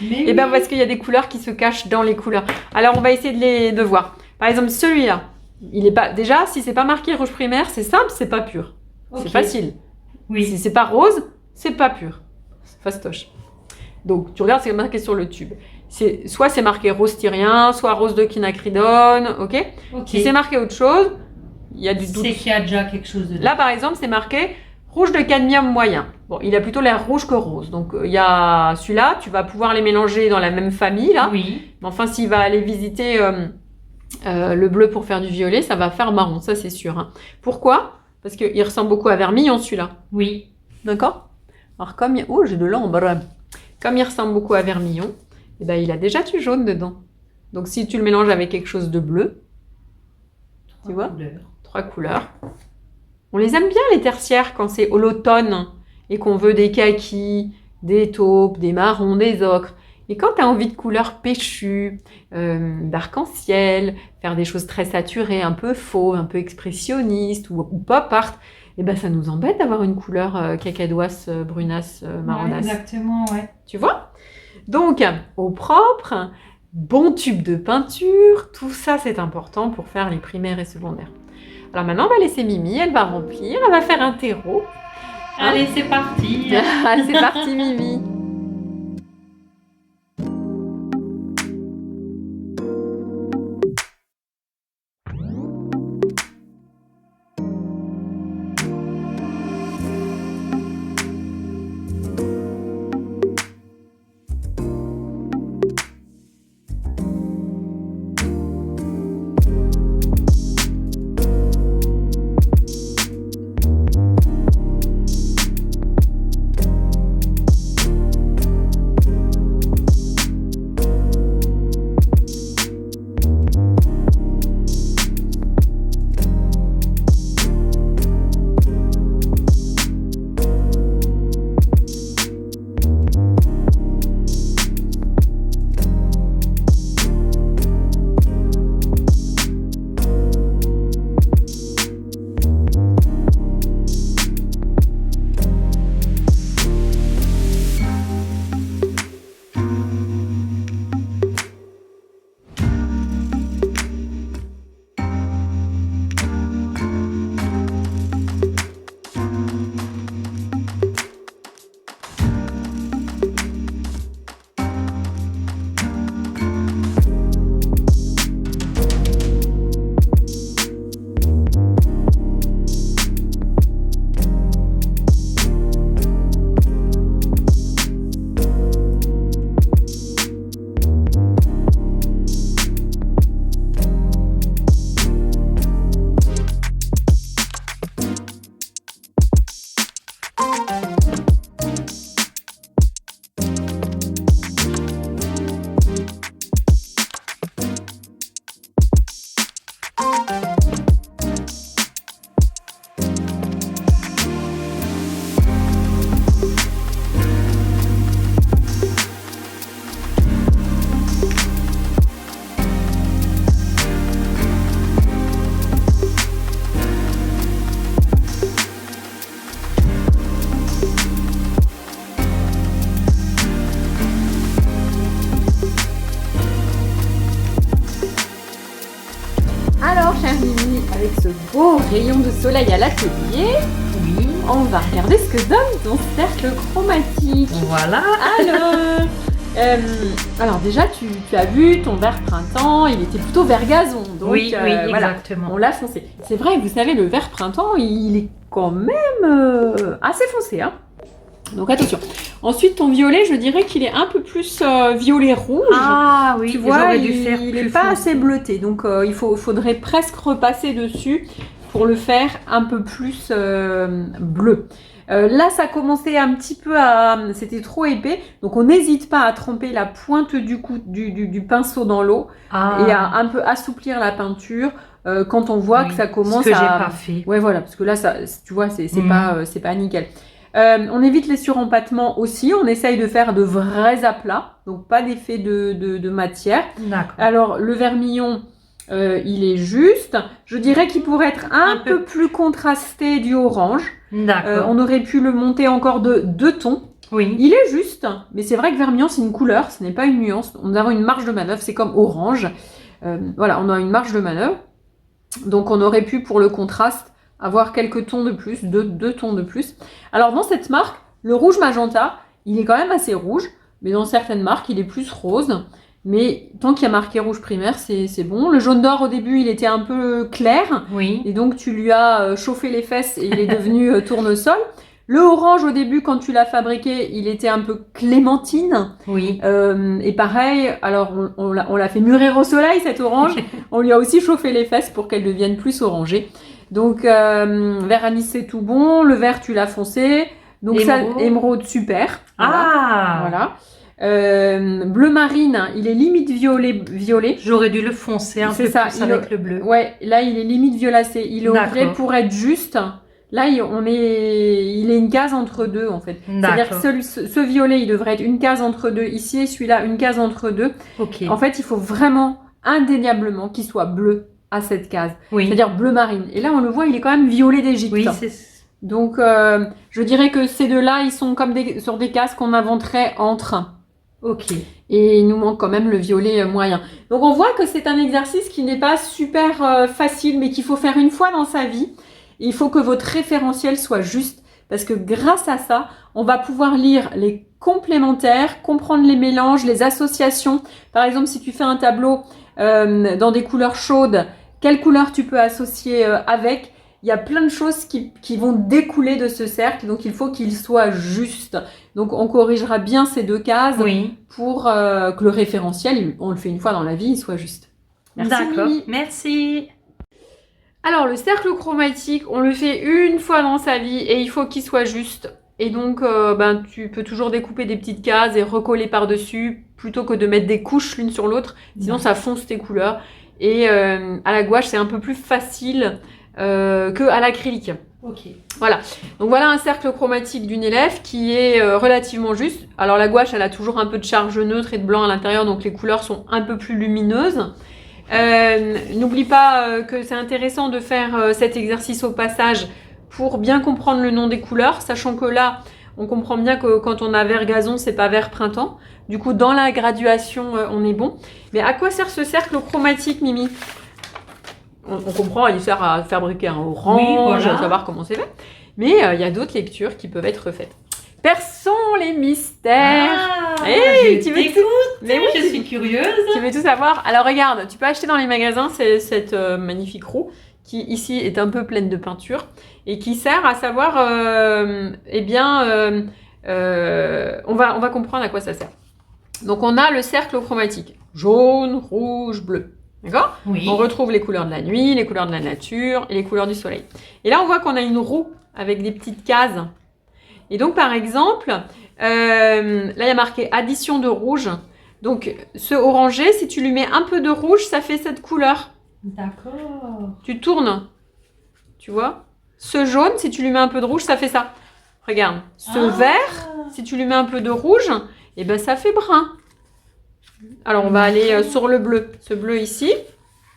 Mais Et ben oui. parce qu'il y a des couleurs qui se cachent dans les couleurs. Alors on va essayer de voir. Par exemple, celui-là, il est pas. Déjà, si c'est pas marqué rouge primaire, c'est simple, c'est pas pur. Ok. C'est facile. Oui. Si c'est pas rose, c'est pas pur. C'est fastoche. Donc tu regardes, c'est marqué sur le tube. Soit c'est marqué rose tyrien, soit rose de quinacridone, ok? Ok. Si c'est marqué autre chose, il y a du doute. C'est qu'il y a déjà quelque chose dedans. Là, par exemple, c'est marqué rouge de cadmium moyen. Bon, il a plutôt l'air rouge que rose. Donc, il y a celui-là, tu vas pouvoir les mélanger dans la même famille, là. Oui. Mais enfin, s'il va aller visiter le bleu pour faire du violet, ça va faire marron, ça c'est sûr, hein. Pourquoi? Parce qu'il ressemble beaucoup à vermillon, celui-là. Oui. D'accord? Alors, comme... Oh, j'ai de l'ambre. Comme il ressemble beaucoup à vermillon, eh ben, il a déjà du jaune dedans. Donc, si tu le mélanges avec quelque chose de bleu, tu vois? 3 couleurs. On les aime bien, les tertiaires, quand c'est l'automne et qu'on veut des kakis, des taupes, des marrons, des ocres. Et quand tu as envie de couleurs péchues, d'arc-en-ciel, faire des choses très saturées, un peu faux, un peu expressionnistes ou pop art, eh ben, ça nous embête d'avoir une couleur cacadoise, brunasse, marronasse. Ouais, exactement, ouais. Tu vois? Donc, au propre, bon tube de peinture, tout ça c'est important pour faire les primaires et secondaires. Alors maintenant, on va laisser Mimi, elle va remplir, elle va faire un terreau. Allez, c'est parti. C'est parti, Mimi. Alors, chère Mimi, avec ce beau rayon de soleil à l'atelier, Oui. on va regarder ce que donne ton cercle chromatique. Voilà. Alors, Alors déjà, tu as vu ton vert printemps, il était plutôt vert gazon. Donc, Oui, voilà, exactement. on l'a foncé. C'est vrai, vous savez, le vert printemps, il est quand même assez foncé. Hein. Donc attention. Ensuite, ton violet, je dirais qu'il est un peu plus violet-rouge. Ah oui, tu vois, j'aurais dû faire il plus n'est pas foncé. assez bleuté. Donc faudrait presque repasser dessus pour le faire un peu plus bleu. Là, ça commençait un petit peu à... C'était trop épais. Donc, on n'hésite pas à tremper la pointe du pinceau dans l'eau et à un peu assouplir la peinture quand on voit que ça commence ce que à... j'ai pas fait. Ouais, voilà. Parce que là, ça, tu vois, c'est pas nickel. On évite les surempattements aussi. On essaye de faire de vrais aplats. Donc, pas d'effet de matière. D'accord. Alors, le vermillon... il est juste. Je dirais qu'il pourrait être un peu plus contrasté du orange. D'accord. On aurait pu le monter encore de 2 tons. Oui. Il est juste, mais c'est vrai que vermillon, c'est une couleur, ce n'est pas une nuance. On a une marge de manœuvre, c'est comme orange. Voilà, on a une marge de manœuvre. Donc on aurait pu, pour le contraste, avoir quelques tons de plus, 2 tons de plus. Alors dans cette marque, le rouge magenta, il est quand même assez rouge, mais dans certaines marques, il est plus rose. Mais tant qu'il y a marqué rouge primaire, c'est bon. Le jaune d'or, au début, il était un peu clair. Oui. Et donc, tu lui as chauffé les fesses et il est devenu tournesol. Le orange, au début, quand tu l'as fabriqué, il était un peu clémentine. Oui. Et pareil, alors on l'a fait mûrir au soleil, cette orange. On lui a aussi chauffé les fesses pour qu'elle devienne plus orangée. Donc, vert anis, c'est tout bon. Le vert, tu l'as foncé. Donc, émeraude, super. Voilà. Ah. Voilà. Bleu marine, il est limite violet. J'aurais dû le foncer un peu plus avec le bleu. Ouais, là il est limite violacé. Il est au vrai pour être juste. Là, il est une case entre deux en fait. C'est-à-dire que ce violet, il devrait être une case entre deux ici et celui-là, une case entre deux. Okay. En fait, il faut vraiment indéniablement qu'il soit bleu à cette case. Oui. C'est-à-dire bleu marine. Et là, on le voit, il est quand même violet d'Égypte. Oui, c'est... Donc, je dirais que ces deux-là, ils sont comme sur des cases qu'on inventerait entre. Ok. Et il nous manque quand même le violet moyen. Donc on voit que c'est un exercice qui n'est pas super facile, mais qu'il faut faire une fois dans sa vie. Il faut que votre référentiel soit juste, parce que grâce à ça, on va pouvoir lire les complémentaires, comprendre les mélanges, les associations. Par exemple, si tu fais un tableau dans des couleurs chaudes, quelle couleur tu peux associer avec ? Il y a plein de choses qui vont découler de ce cercle, donc il faut qu'il soit juste. Donc on corrigera bien ces 2 cases pour que le référentiel, on le fait une fois dans la vie, il soit juste. Merci. D'accord, Mimi. merci. Alors le cercle chromatique, on le fait une fois dans sa vie et il faut qu'il soit juste. Et donc tu peux toujours découper des petites cases et recoller par-dessus plutôt que de mettre des couches l'une sur l'autre. Sinon ça fonce tes couleurs. Et à la gouache, c'est un peu plus facile qu'à l'acrylique. Ok. Voilà. Donc voilà un cercle chromatique d'une élève qui est relativement juste. Alors la gouache, elle a toujours un peu de charge neutre et de blanc à l'intérieur, donc les couleurs sont un peu plus lumineuses. N'oublie pas que c'est intéressant de faire cet exercice au passage pour bien comprendre le nom des couleurs, sachant que là, on comprend bien que quand on a vert gazon, c'est pas vert printemps. Du coup, dans la graduation, on est bon. Mais à quoi sert ce cercle chromatique, Mimi ? On comprend, il sert à fabriquer un orange, à savoir comment c'est fait. Mais il y a d'autres lectures qui peuvent être faites. Perçons les mystères. Tu m'écoutes. Mais oui, je suis curieuse. Tu veux tout savoir. Alors regarde, tu peux acheter dans les magasins cette magnifique roue qui ici est un peu pleine de peinture et qui sert à savoir, on va comprendre à quoi ça sert. Donc on a le cercle chromatique, jaune, rouge, bleu. D'accord ? Oui. On retrouve les couleurs de la nuit, les couleurs de la nature et les couleurs du soleil. Et là, on voit qu'on a une roue avec des petites cases. Et donc, par exemple, là, il y a marqué addition de rouge. Donc, ce orangé, si tu lui mets un peu de rouge, ça fait cette couleur. D'accord. Tu tournes, tu vois ? Ce jaune, si tu lui mets un peu de rouge, ça fait ça. Regarde. Ce vert, si tu lui mets un peu de rouge, eh ben, ça fait brun. Alors, on va aller sur le bleu. Ce bleu ici,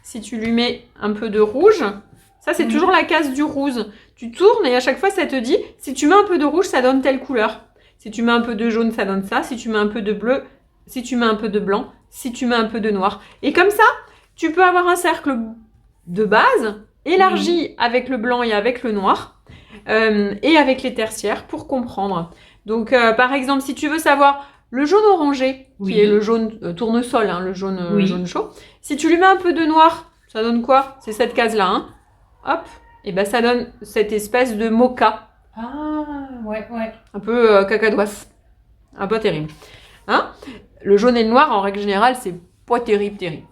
si tu lui mets un peu de rouge, ça, c'est toujours la case du rouge. Tu tournes et à chaque fois, ça te dit, si tu mets un peu de rouge, ça donne telle couleur. Si tu mets un peu de jaune, ça donne ça. Si tu mets un peu de bleu, si tu mets un peu de blanc, si tu mets un peu de noir. Et comme ça, tu peux avoir un cercle de base élargi avec le blanc et avec le noir et avec les tertiaires pour comprendre. Donc, par exemple, si tu veux savoir le jaune orangé, Oui. qui est le jaune tournesol, hein, le jaune, Oui. jaune chaud. Si tu lui mets un peu de noir, ça donne quoi? C'est cette case-là. Hein. Hop, et ben ça donne cette espèce de mocha, Ah, ouais, ouais. un peu cacadoise. Un peu terrible. Hein? Le jaune et le noir, en règle générale, c'est pas terrible, terrible.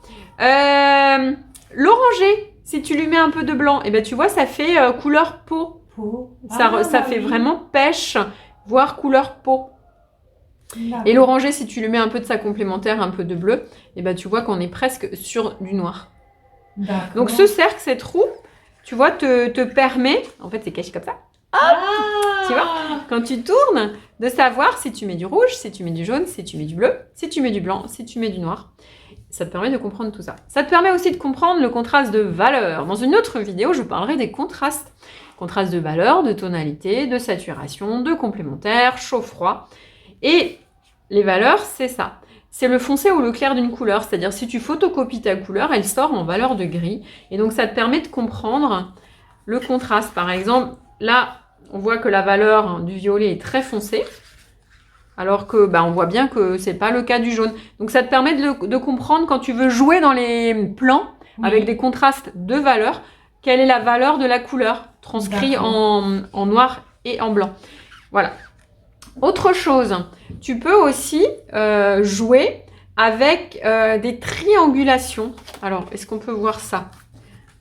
L'orangé, si tu lui mets un peu de blanc, et ben tu vois, ça fait couleur peau. Peau. Ça fait oui. vraiment pêche, voire couleur peau. D'accord. Et l'orangé, si tu lui mets un peu de sa complémentaire, un peu de bleu, et ben tu vois qu'on est presque sur du noir. D'accord. Donc ce cercle, cette roue, tu vois, te permet, en fait c'est caché comme ça, Ah, tu vois, quand tu tournes, de savoir si tu mets du rouge, si tu mets du jaune, si tu mets du bleu, si tu mets du blanc, si tu mets du noir. Ça te permet de comprendre tout ça. Ça te permet aussi de comprendre le contraste de valeur. Dans une autre vidéo, je parlerai des contrastes. Contraste de valeur, de tonalité, de saturation, de complémentaire, chaud-froid. Et les valeurs, c'est ça. C'est le foncé ou le clair d'une couleur. C'est-à-dire, si tu photocopies ta couleur, elle sort en valeur de gris. Et donc, ça te permet de comprendre le contraste. Par exemple, là, on voit que la valeur du violet est très foncée. Alors que, on voit bien que c'est pas le cas du jaune. Donc, ça te permet de comprendre quand tu veux jouer dans les plans oui. avec des contrastes de valeurs, quelle est la valeur de la couleur transcrite en noir et en blanc. Voilà. Autre chose, tu peux aussi jouer avec des triangulations. Alors, est-ce qu'on peut voir ça?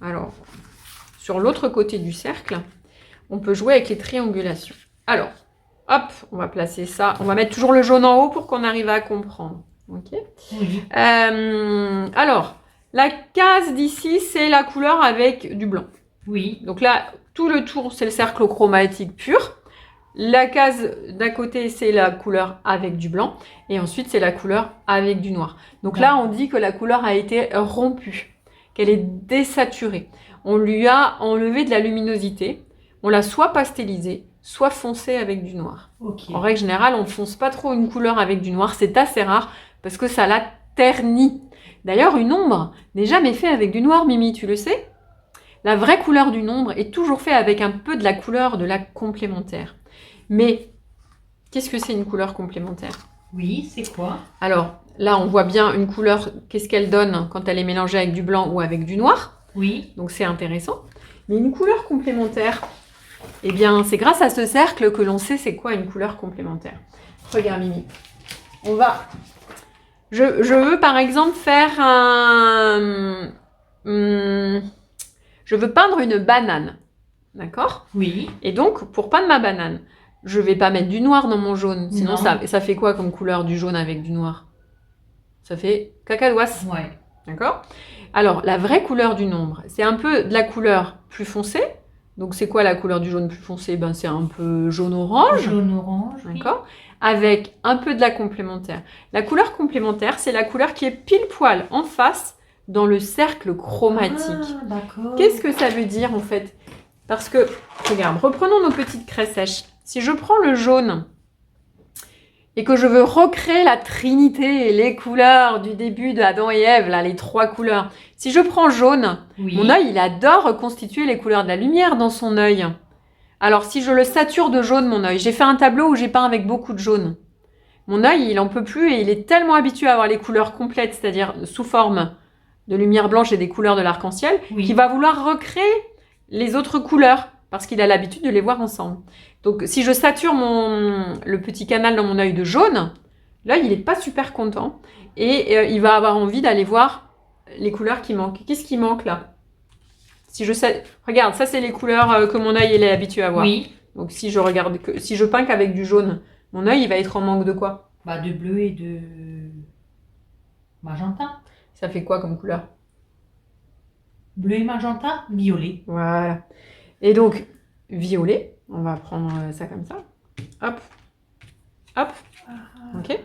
Alors, sur l'autre côté du cercle, on peut jouer avec les triangulations. Alors, hop, on va placer ça. On va mettre toujours le jaune en haut pour qu'on arrive à comprendre. Ok. Oui. Alors, la case d'ici, c'est la couleur avec du blanc. Oui. Donc là, tout le tour, c'est le cercle chromatique pur. La case d'à côté, c'est la couleur avec du blanc. Et ensuite, c'est la couleur avec du noir. Donc là, on dit que la couleur a été rompue, qu'elle est désaturée. On lui a enlevé de la luminosité. On l'a soit pastelisée, soit foncée avec du noir. Okay. En règle générale, on ne fonce pas trop une couleur avec du noir. C'est assez rare parce que ça la ternit. D'ailleurs, une ombre n'est jamais faite avec du noir, Mimi, tu le sais? La vraie couleur d'une ombre est toujours faite avec un peu de la couleur de la complémentaire. Mais, qu'est-ce que c'est une couleur complémentaire? Oui, c'est quoi? Alors, là, on voit bien une couleur, qu'est-ce qu'elle donne quand elle est mélangée avec du blanc ou avec du noir. Oui. Donc, c'est intéressant. Mais une couleur complémentaire, eh bien, c'est grâce à ce cercle que l'on sait c'est quoi une couleur complémentaire. Regarde, Mimi. On va... Je veux, par exemple, faire un... je veux peindre une banane. D'accord? Oui. Et donc, pour peindre ma banane, je ne vais pas mettre du noir dans mon jaune. Sinon, ça fait quoi comme couleur du jaune avec du noir? Ça fait cacadoise. Ouais. D'accord? Alors, la vraie couleur d'une ombre, c'est un peu de la couleur plus foncée. Donc, c'est quoi la couleur du jaune plus foncé? C'est un peu jaune-orange. Jaune-orange. D'accord? Avec un peu de la complémentaire. La couleur complémentaire, c'est la couleur qui est pile poil en face dans le cercle chromatique. Ah, d'accord. Qu'est-ce que ça veut dire en fait? Parce que, regarde, reprenons nos petites craies sèches. Si je prends le jaune et que je veux recréer la trinité et les couleurs du début de Adam et Ève, là, les 3 couleurs. Si je prends jaune, mon œil, il adore reconstituer les couleurs de la lumière dans son œil. Alors, si je le sature de jaune, mon œil, j'ai fait un tableau où j'ai peint avec beaucoup de jaune. Mon œil, il en peut plus et il est tellement habitué à avoir les couleurs complètes, c'est-à-dire sous forme de lumière blanche et des couleurs de l'arc-en-ciel, qu'il va vouloir recréer les autres couleurs parce qu'il a l'habitude de les voir ensemble. Donc, si je sature le petit canal dans mon œil de jaune, l'œil, il n'est pas super content et il va avoir envie d'aller voir les couleurs qui manquent. Qu'est-ce qui manque là? Regarde, ça, c'est les couleurs que mon œil est habitué à voir. Oui. Donc, si je peins qu'avec du jaune, mon œil, il va être en manque de quoi? De bleu et de magenta. Ça fait quoi comme couleur? Bleu et magenta, violet. Voilà. Et donc, violet, on va prendre ça comme ça. Hop. Hop. Ok.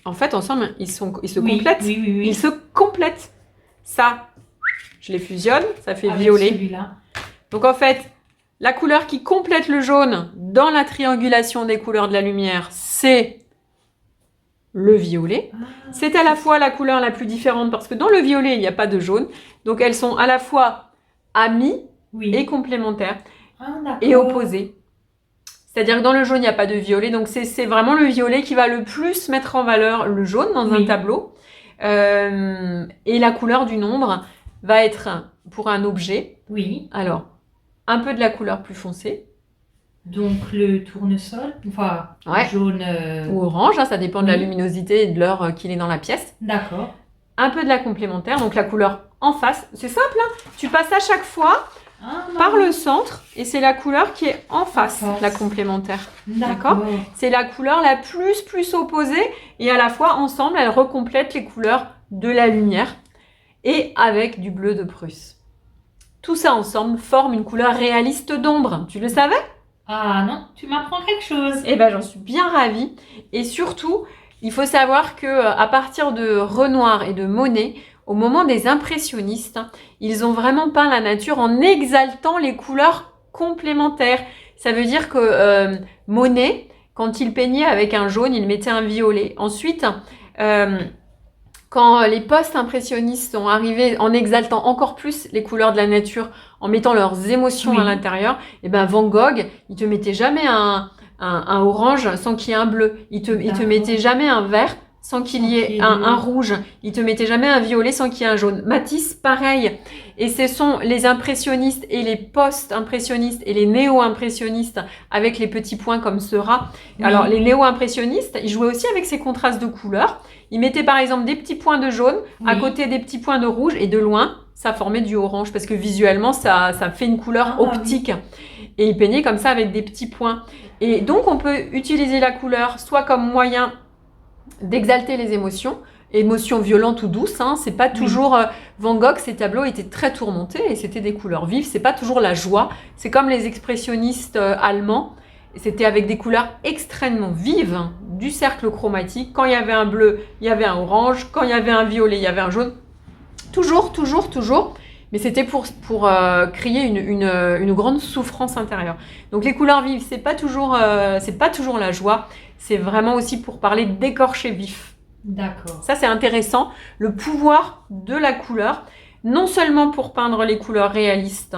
En fait, ensemble, ils se complètent. Oui. Ils se complètent. Ça, je les fusionne, ça fait violet. Celui-là. Donc, en fait, la couleur qui complète le jaune dans la triangulation des couleurs de la lumière, c'est le violet. C'est à la fois la couleur la plus différente parce que dans le violet, il n'y a pas de jaune. Donc, elles sont à la fois amies et complémentaires et opposées. C'est-à-dire que dans le jaune, il n'y a pas de violet. Donc, c'est vraiment le violet qui va le plus mettre en valeur le jaune dans un tableau. Et la couleur du nombre va être pour un objet. Oui. Alors, un peu de la couleur plus foncée. Donc le tournesol, enfin jaune ou orange, hein, ça dépend de la luminosité et de l'heure qu'il est dans la pièce. D'accord. Un peu de la complémentaire, donc la couleur en face. C'est simple, hein. Tu passes à chaque fois par le centre et c'est la couleur qui est en face, la complémentaire. D'accord. C'est la couleur la plus opposée et à la fois ensemble, elle recomplète les couleurs de la lumière et avec du bleu de Prusse. Tout ça ensemble forme une couleur réaliste d'ombre. Tu le savais ? Ah non, tu m'apprends quelque chose. Eh ben, j'en suis bien ravie. Et surtout, il faut savoir que à partir de Renoir et de Monet, au moment des impressionnistes, ils ont vraiment peint la nature en exaltant les couleurs complémentaires. Ça veut dire que Monet, quand il peignait avec un jaune, il mettait un violet. Ensuite, quand les post-impressionnistes sont arrivés en exaltant encore plus les couleurs de la nature, en mettant leurs émotions à l'intérieur, et ben Van Gogh, il te mettait jamais un orange sans qu'il y ait un bleu. Il te mettait jamais un vert sans qu'il y ait un rouge. Il te mettait jamais un violet sans qu'il y ait un jaune. Matisse, pareil. Et ce sont les impressionnistes et les post-impressionnistes et les néo-impressionnistes avec les petits points comme ce rat. Alors, les néo-impressionnistes, ils jouaient aussi avec ces contrastes de couleurs. Ils mettaient par exemple des petits points de jaune à côté des petits points de rouge et de loin, ça formait du orange parce que visuellement, ça fait une couleur optique. Et ils peignaient comme ça avec des petits points. Et donc, on peut utiliser la couleur soit comme moyen d'exalter les émotions violentes ou douces, hein. C'est pas toujours Van Gogh, ses tableaux étaient très tourmentés et c'était des couleurs vives, c'est pas toujours la joie. C'est comme les expressionnistes allemands, c'était avec des couleurs extrêmement vives, hein, du cercle chromatique. Quand il y avait un bleu, il y avait un orange, quand il y avait un violet, il y avait un jaune. Toujours, mais c'était pour créer une grande souffrance intérieure. Donc les couleurs vives, c'est pas toujours la joie, c'est vraiment aussi pour parler d'écorché vif. D'accord. Ça, c'est intéressant, le pouvoir de la couleur, non seulement pour peindre les couleurs réalistes,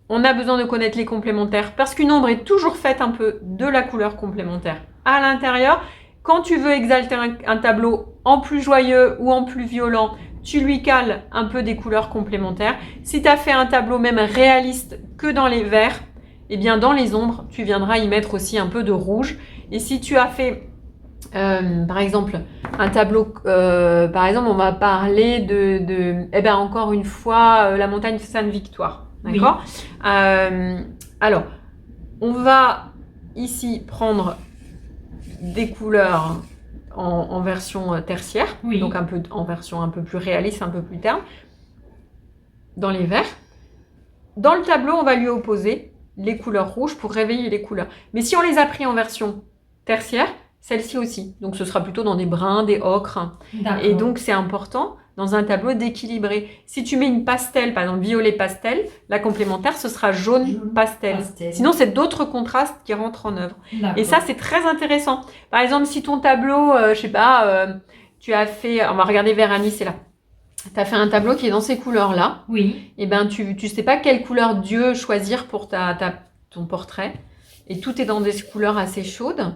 on a besoin de connaître les complémentaires, parce qu'une ombre est toujours faite un peu de la couleur complémentaire à l'intérieur. Quand tu veux exalter un tableau en plus joyeux ou en plus violent, tu lui cales un peu des couleurs complémentaires. Si tu as fait un tableau même réaliste que dans les verts, eh bien dans les ombres, tu viendras y mettre aussi un peu de rouge. Et si tu as fait, par exemple, un tableau, par exemple, on va parler encore une fois, la montagne Sainte-Victoire. D'accord ? Alors, on va ici prendre des couleurs en version tertiaire, donc en version un peu plus réaliste, un peu plus terne, dans les verts. Dans le tableau, on va lui opposer les couleurs rouges pour réveiller les couleurs. Mais si on les a pris en version tertiaire, celle-ci aussi. Donc ce sera plutôt dans des bruns, des ocres. Et donc c'est important dans un tableau d'équilibrer. Si tu mets une pastel, par exemple violet pastel, la complémentaire ce sera jaune pastel. Sinon c'est d'autres contrastes qui rentrent en œuvre. Et ça c'est très intéressant. Par exemple si ton tableau, tu as fait, on va regarder vers Annie, c'est là. Tu as fait un tableau qui est dans ces couleurs-là. Oui. Et ben tu sais pas quelle couleur Dieu choisir pour ton portrait. Et tout est dans des couleurs assez chaudes.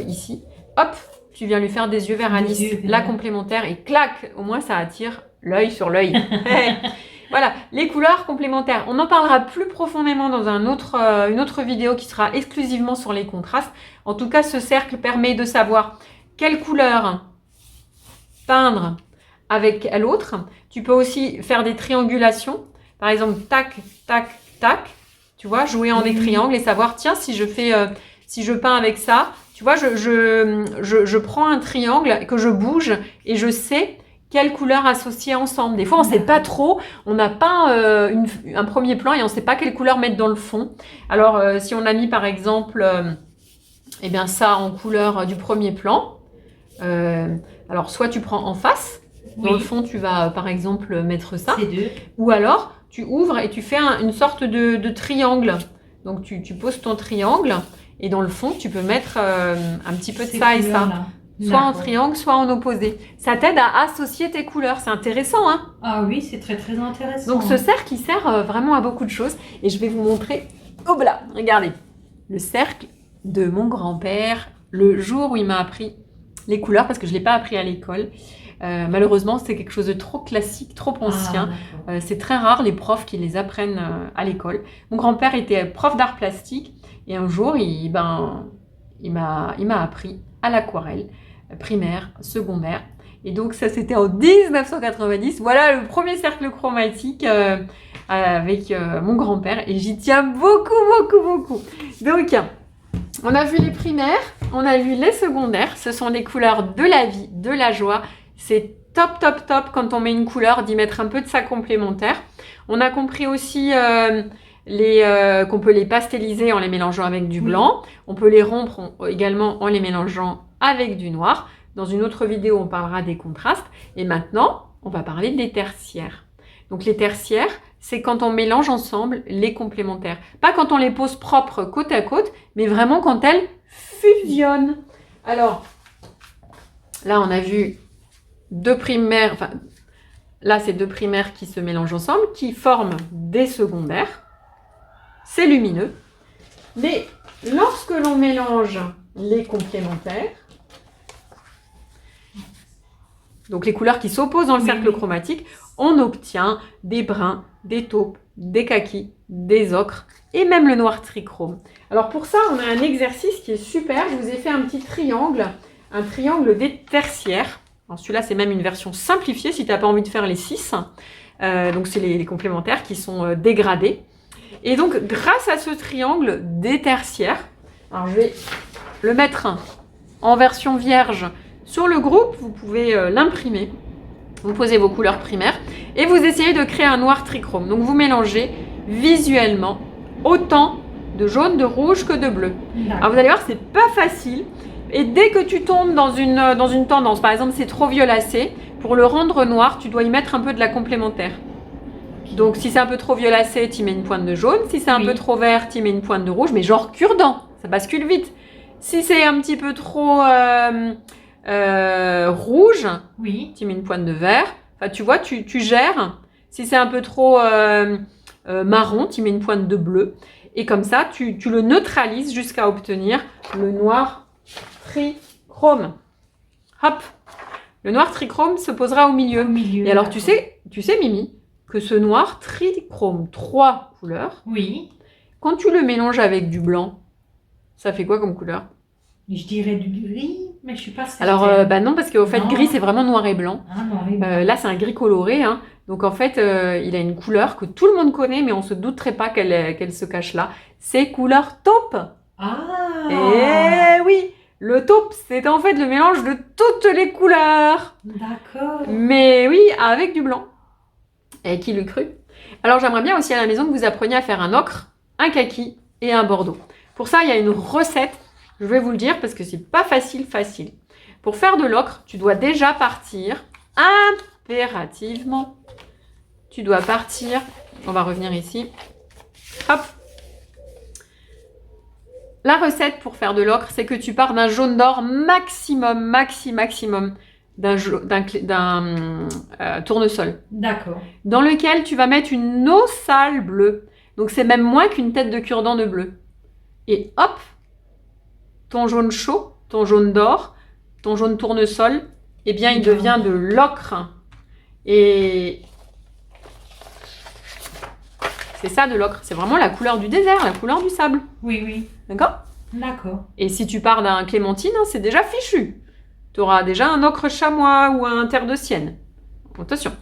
Ici. Hop, tu viens lui faire des yeux vers Anis, la complémentaire, et clac, au moins ça attire l'œil sur l'œil. Voilà, les couleurs complémentaires. On en parlera plus profondément dans une autre vidéo qui sera exclusivement sur les contrastes. En tout cas, ce cercle permet de savoir quelle couleur peindre avec l'autre. Tu peux aussi faire des triangulations. Par exemple, tac, tac, tac. Tu vois, jouer en des triangles et savoir, tiens, si je peins avec ça, tu vois, je prends un triangle que je bouge et je sais quelle couleur associer ensemble. Des fois, on ne sait pas trop, on n'a pas un premier plan et on ne sait pas quelle couleur mettre dans le fond. Alors, si on a mis par exemple ça en couleur du premier plan, alors soit tu prends en face, dans le fond, tu vas par exemple mettre ça, ou alors tu ouvres et tu fais une sorte de triangle. Donc, tu poses ton triangle. Et dans le fond, tu peux mettre un petit peu de ça et ça. Soit en triangle, soit en opposé. Ça t'aide à associer tes couleurs. C'est intéressant, hein ? Ah oui, c'est très très intéressant. Donc ce cercle, il sert vraiment à beaucoup de choses. Et je vais vous montrer. Hop là, regardez. Le cercle, de mon grand-père le jour où il m'a appris les couleurs, parce que je ne l'ai pas appris à l'école. Malheureusement, c'est quelque chose de trop classique, trop ancien. C'est très rare les profs qui les apprennent à l'école. Mon grand-père était prof d'art plastique et un jour, il m'a appris à l'aquarelle, primaire, secondaire. Et donc ça, c'était en 1990. Voilà le premier cercle chromatique avec mon grand-père. Et j'y tiens beaucoup. Donc, on a vu les primaires, on a vu les secondaires. Ce sont les couleurs de la vie, de la joie. C'est top quand on met une couleur d'y mettre un peu de sa complémentaire. On a compris aussi qu'on peut les pastelliser en les mélangeant avec du blanc. On peut les rompre également en les mélangeant avec du noir. Dans une autre vidéo, on parlera des contrastes. Et maintenant, on va parler des tertiaires. Donc les tertiaires, c'est quand on mélange ensemble les complémentaires. Pas quand on les pose propres côte à côte, mais vraiment quand elles fusionnent. Alors, là, on a vu deux primaires, enfin, là, c'est deux primaires qui se mélangent ensemble, qui forment des secondaires. C'est lumineux. Mais lorsque l'on mélange les complémentaires, donc les couleurs qui s'opposent dans le cercle chromatique, on obtient des bruns, des taupes, des kakis, des ocres et même le noir trichrome. Alors pour ça, on a un exercice qui est super. Je vous ai fait un petit triangle, un triangle des tertiaires. Celui-là, c'est même une version simplifiée si tu n'as pas envie de faire les 6. Donc, c'est les complémentaires qui sont dégradés. Et donc, grâce à ce triangle des tertiaires, alors je vais le mettre en version vierge sur le groupe. Vous pouvez l'imprimer. Vous posez vos couleurs primaires et vous essayez de créer un noir trichrome. Donc, vous mélangez visuellement autant de jaune, de rouge que de bleu. Alors, vous allez voir, c'est pas facile. Et dès que tu tombes dans une tendance, par exemple, c'est trop violacé, pour le rendre noir, tu dois y mettre un peu de la complémentaire. Donc, si c'est un peu trop violacé, tu y mets une pointe de jaune. Si c'est un peu trop vert, tu y mets une pointe de rouge, mais genre cure-dent, ça bascule vite. Si c'est un petit peu trop rouge, tu y mets une pointe de vert. Enfin, tu vois, tu gères. Si c'est un peu trop marron, tu y mets une pointe de bleu. Et comme ça, tu le neutralises jusqu'à obtenir le noir trichrome. Hop, le noir trichrome se posera au milieu. Et alors, tu sais, Mimi, que ce noir trichrome, 3 couleurs, quand tu le mélanges avec du blanc, ça fait quoi comme couleur? Je dirais du gris, mais je suis pas certaine. Alors, non, parce qu'au fait, gris, c'est vraiment noir et blanc. Noir et blanc. Là, c'est un gris coloré. Hein. Donc, en fait, il a une couleur que tout le monde connaît, mais on ne se douterait pas qu'elle se cache là. C'est couleur taupe. Et oui, le taupe, c'est en fait le mélange de toutes les couleurs. D'accord. Mais oui, avec du blanc. Et qui l'eût cru? Alors, j'aimerais bien aussi à la maison que vous appreniez à faire un ocre, un kaki et un bordeaux. Pour ça, il y a une recette. Je vais vous le dire parce que c'est pas facile. Pour faire de l'ocre, tu dois déjà partir impérativement. Tu dois partir. On va revenir ici. Hop. La recette pour faire de l'ocre, c'est que tu pars d'un jaune d'or maximum d'un tournesol. D'accord. Dans lequel tu vas mettre une eau sale bleue. Donc, c'est même moins qu'une tête de cure-dent de bleu. Et hop, ton jaune chaud, ton jaune d'or, ton jaune tournesol, eh bien, il devient de l'ocre. Et c'est ça de l'ocre. C'est vraiment la couleur du désert, la couleur du sable. Oui. D'accord? D'accord. Et si tu pars d'un clémentine, c'est déjà fichu. Tu auras déjà un ocre chamois ou un terre de sienne. Attention.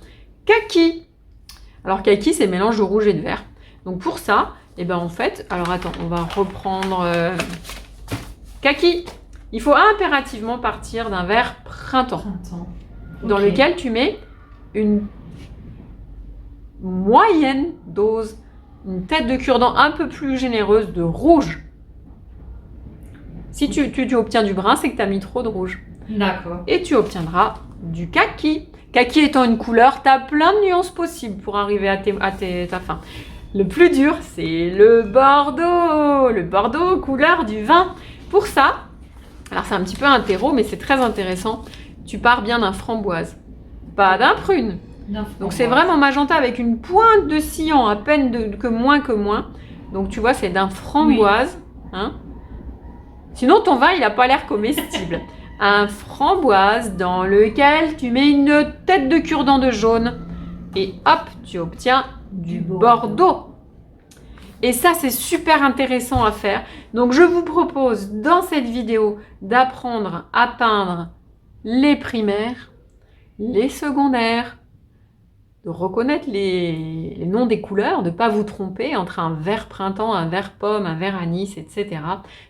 Kaki. Alors, kaki, c'est mélange de rouge et de vert. Donc, pour ça, eh ben, en fait, alors attends, on va reprendre kaki. Il faut impérativement partir d'un vert printemps. Dans lequel tu mets une moyenne dose, une tête de cure-dent un peu plus généreuse de rouge. Si tu obtiens du brun, c'est que tu as mis trop de rouge. D'accord. Et tu obtiendras du kaki. Kaki étant une couleur, tu as plein de nuances possibles pour arriver à ta fin. Le plus dur, c'est le bordeaux. Le bordeaux, couleur du vin. Pour ça, alors c'est un petit peu un terreau, mais c'est très intéressant. Tu pars bien d'un framboise, pas d'un prune. Donc c'est vraiment magenta avec une pointe de cyan, à peine que moins. Donc tu vois, c'est d'un framboise. Hein. Sinon, ton vin, il n'a pas l'air comestible. Un framboise dans lequel tu mets une tête de cure-dent de jaune. Et hop, tu obtiens du Bordeaux. Et ça, c'est super intéressant à faire. Donc, je vous propose dans cette vidéo d'apprendre à peindre les primaires, les secondaires, de reconnaître les noms des couleurs, de ne pas vous tromper entre un vert printemps, un vert pomme, un vert anis, etc.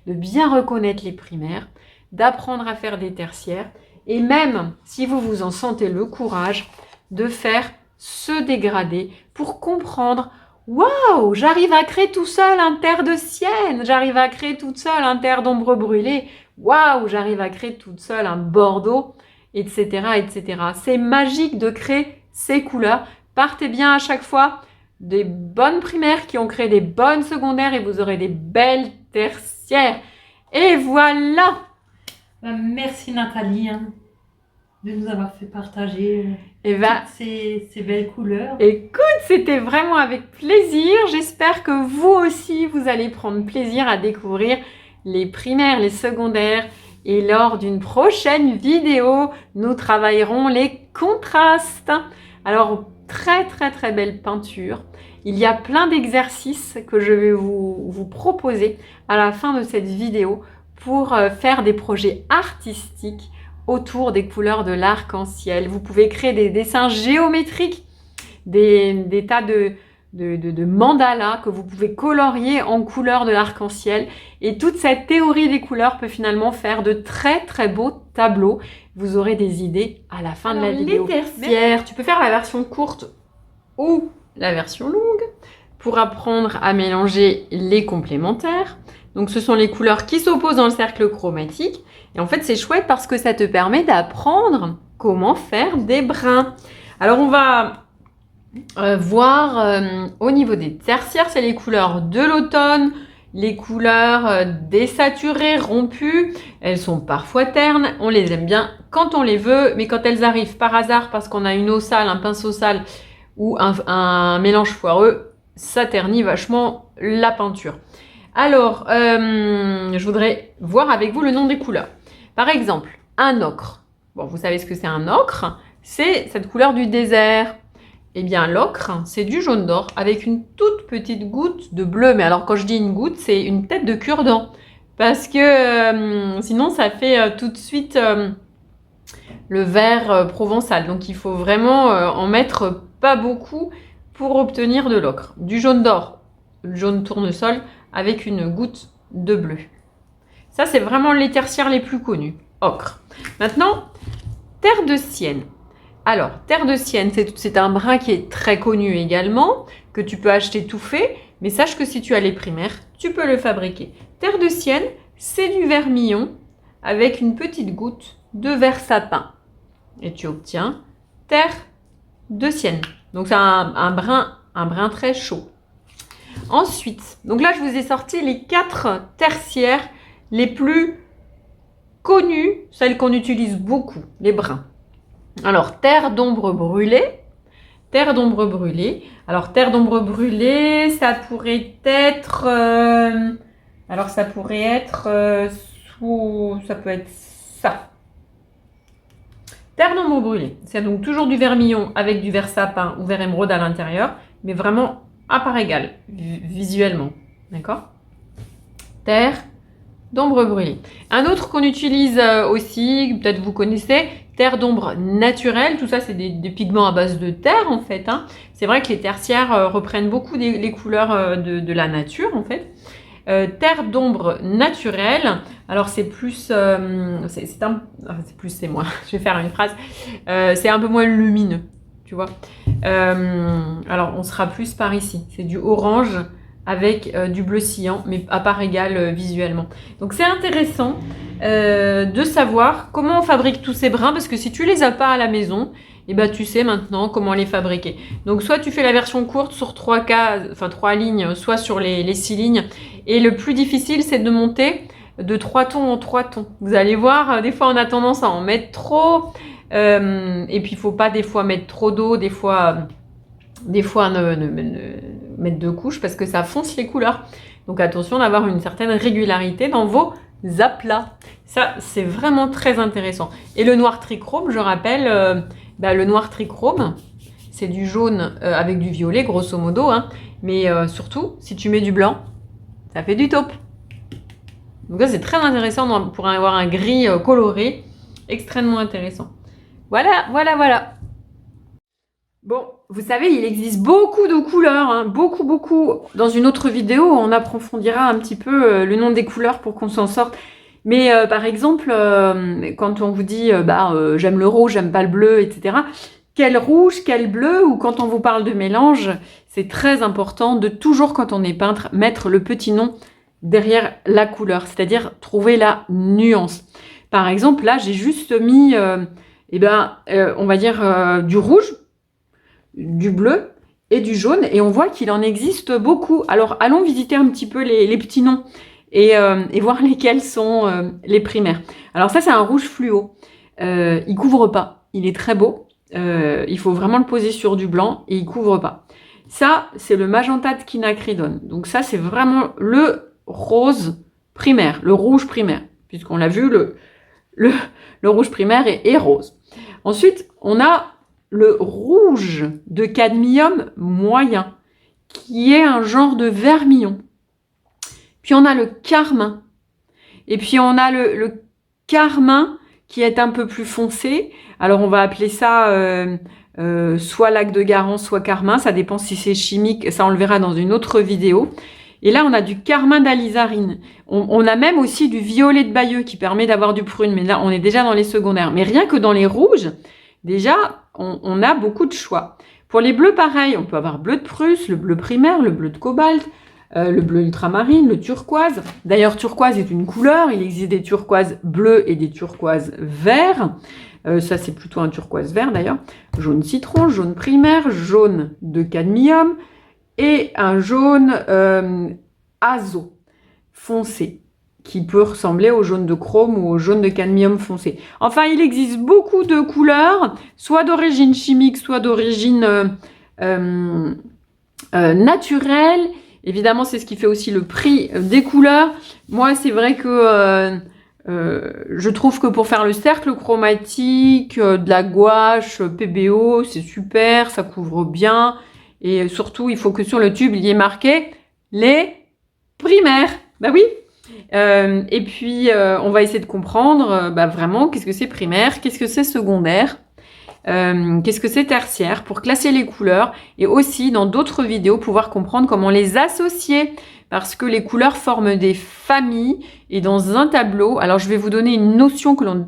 De bien reconnaître les primaires, d'apprendre à faire des tertiaires et même, si vous vous en sentez le courage, de faire ce dégradé pour comprendre « Waouh, j'arrive à créer tout seul un terre de sienne, j'arrive à créer toute seule un terre d'ombre brûlée, waouh, j'arrive à créer toute seule un Bordeaux, etc. etc. » C'est magique de créer ces couleurs. Partez bien à chaque fois des bonnes primaires qui ont créé des bonnes secondaires et vous aurez des belles tertiaires. Et voilà! Merci Nathalie de nous avoir fait partager toutes ces belles couleurs. Écoute, c'était vraiment avec plaisir. J'espère que vous aussi, vous allez prendre plaisir à découvrir les primaires, les secondaires. Et lors d'une prochaine vidéo, nous travaillerons les contrastes. Alors, très belle peinture. Il y a plein d'exercices que je vais vous proposer à la fin de cette vidéo pour faire des projets artistiques autour des couleurs de l'arc-en-ciel. Vous pouvez créer des dessins géométriques, des tas de mandalas que vous pouvez colorier en couleurs de l'arc-en-ciel. Et toute cette théorie des couleurs peut finalement faire de très beaux tableaux. Vous aurez des idées à la fin de la vidéo. Les tertiaires, tu peux faire la version courte ou la version longue pour apprendre à mélanger les complémentaires. Donc, ce sont les couleurs qui s'opposent dans le cercle chromatique. Et en fait, c'est chouette parce que ça te permet d'apprendre comment faire des brins. Alors, on va voir au niveau des tertiaires, c'est les couleurs de l'automne, les couleurs désaturées, rompues. Elles sont parfois ternes. On les aime bien quand on les veut, mais quand elles arrivent par hasard parce qu'on a une eau sale, un pinceau sale ou un mélange foireux, ça ternit vachement la peinture. Alors, je voudrais voir avec vous le nom des couleurs. Par exemple, un ocre. Bon, vous savez ce que c'est un ocre? C'est cette couleur du désert. Eh bien, l'ocre, c'est du jaune d'or avec une toute petite goutte de bleu. Mais alors, quand je dis une goutte, c'est une tête de cure-dent. Parce que sinon, ça fait tout de suite le vert provençal. Donc, il faut vraiment en mettre pas beaucoup pour obtenir de l'ocre. Du jaune d'or, le jaune tournesol, avec une goutte de bleu. Ça, c'est vraiment les tertiaires les plus connus. Ocre. Maintenant, terre de sienne. Alors, terre de sienne, c'est un brun qui est très connu également, que tu peux acheter tout fait, mais sache que si tu as les primaires, tu peux le fabriquer. Terre de sienne, c'est du vermillon avec une petite goutte de vert sapin. Et tu obtiens terre de sienne. Donc, c'est un brin très chaud. Ensuite, donc là, je vous ai sorti les 4 tertiaires les plus connus, celles qu'on utilise beaucoup, les bruns. Alors, terre d'ombre brûlée. Terre d'ombre brûlée. Alors, terre d'ombre brûlée, ça pourrait être... ça pourrait être... ça peut être ça. Terre d'ombre brûlée. C'est donc toujours du vermillon avec du vert sapin ou vert émeraude à l'intérieur, mais vraiment à part égale, visuellement. D'accord? Terre d'ombre brûlée. Un autre qu'on utilise aussi, peut-être vous connaissez, terre d'ombre naturelle. Tout ça, c'est des pigments à base de terre, en fait. C'est vrai que les tertiaires reprennent beaucoup les couleurs de la nature, en fait. Terre d'ombre naturelle. Alors, c'est plus... c'est moins. Je vais faire une phrase. C'est un peu moins lumineux, tu vois. Alors, on sera plus par ici. C'est du orange avec du bleu cyan, mais à part égale visuellement. Donc, c'est intéressant de savoir comment on fabrique tous ces brins, parce que si tu les as pas à la maison, et ben, tu sais maintenant comment les fabriquer. Donc, soit tu fais la version courte sur 3 lignes, soit sur les 6 lignes. Et le plus difficile, c'est de monter de 3 tons en 3 tons. Vous allez voir, des fois, on a tendance à en mettre trop. Et puis, il faut pas des fois mettre trop d'eau, des fois mettre 2 couches parce que ça fonce les couleurs. Donc, attention d'avoir une certaine régularité dans vos aplats. Ça, c'est vraiment très intéressant. Et le noir trichrome, je rappelle, le noir trichrome, c'est du jaune avec du violet, grosso modo. Hein. Mais surtout, si tu mets du blanc, ça fait du taupe. Donc ça, c'est très intéressant pour avoir un gris coloré, extrêmement intéressant. Voilà, voilà, voilà. Bon, vous savez, il existe beaucoup de couleurs, hein, beaucoup, beaucoup. Dans une autre vidéo, on approfondira un petit peu le nom des couleurs pour qu'on s'en sorte. Mais par exemple, quand on vous dit j'aime le rouge, j'aime pas le bleu, etc. Quel rouge, quel bleu, ou quand on vous parle de mélange, c'est très important de toujours, quand on est peintre, mettre le petit nom derrière la couleur, c'est-à-dire trouver la nuance. Par exemple, là, j'ai juste mis, on va dire du rouge, du bleu et du jaune, et on voit qu'il en existe beaucoup. Alors, allons visiter un petit peu les petits noms et voir lesquels sont les primaires. Alors ça, c'est un rouge fluo. Il couvre pas. Il est très beau. Il faut vraiment le poser sur du blanc et il couvre pas. Ça, c'est le magenta de quinacridone. Donc ça, c'est vraiment le rose primaire, le rouge primaire, puisqu'on l'a vu, le rouge primaire est rose. Ensuite, on a le rouge de cadmium moyen, qui est un genre de vermillon. Puis on a le carmin. Et puis on a le carmin qui est un peu plus foncé. Alors on va appeler ça soit lac de Garance, soit carmin. Ça dépend si c'est chimique. Ça, on le verra dans une autre vidéo. Et là, on a du carmin d'alizarine. On a même aussi du violet de Bayeux qui permet d'avoir du prune. Mais là, on est déjà dans les secondaires. Mais rien que dans les rouges, déjà, on a beaucoup de choix. Pour les bleus, pareil. On peut avoir bleu de Prusse, le bleu primaire, le bleu de cobalt, le bleu ultramarine, le turquoise. D'ailleurs, turquoise est une couleur. Il existe des turquoises bleus et des turquoises verts. Ça, c'est plutôt un turquoise vert, d'ailleurs. Jaune citron, jaune primaire, jaune de cadmium, et un jaune azo foncé, qui peut ressembler au jaune de chrome ou au jaune de cadmium foncé. Enfin, il existe beaucoup de couleurs, soit d'origine chimique, soit d'origine naturelle. Évidemment, c'est ce qui fait aussi le prix des couleurs. Moi, c'est vrai que je trouve que pour faire le cercle chromatique, de la gouache, PBO, c'est super, ça couvre bien. Et surtout, il faut que sur le tube, il y ait marqué les primaires. Bah oui. Et puis, on va essayer de comprendre vraiment qu'est-ce que c'est primaire, qu'est-ce que c'est secondaire, qu'est-ce que c'est tertiaire, pour classer les couleurs. Et aussi, dans d'autres vidéos, pouvoir comprendre comment les associer. Parce que les couleurs forment des familles. Et dans un tableau, alors je vais vous donner une notion que l'on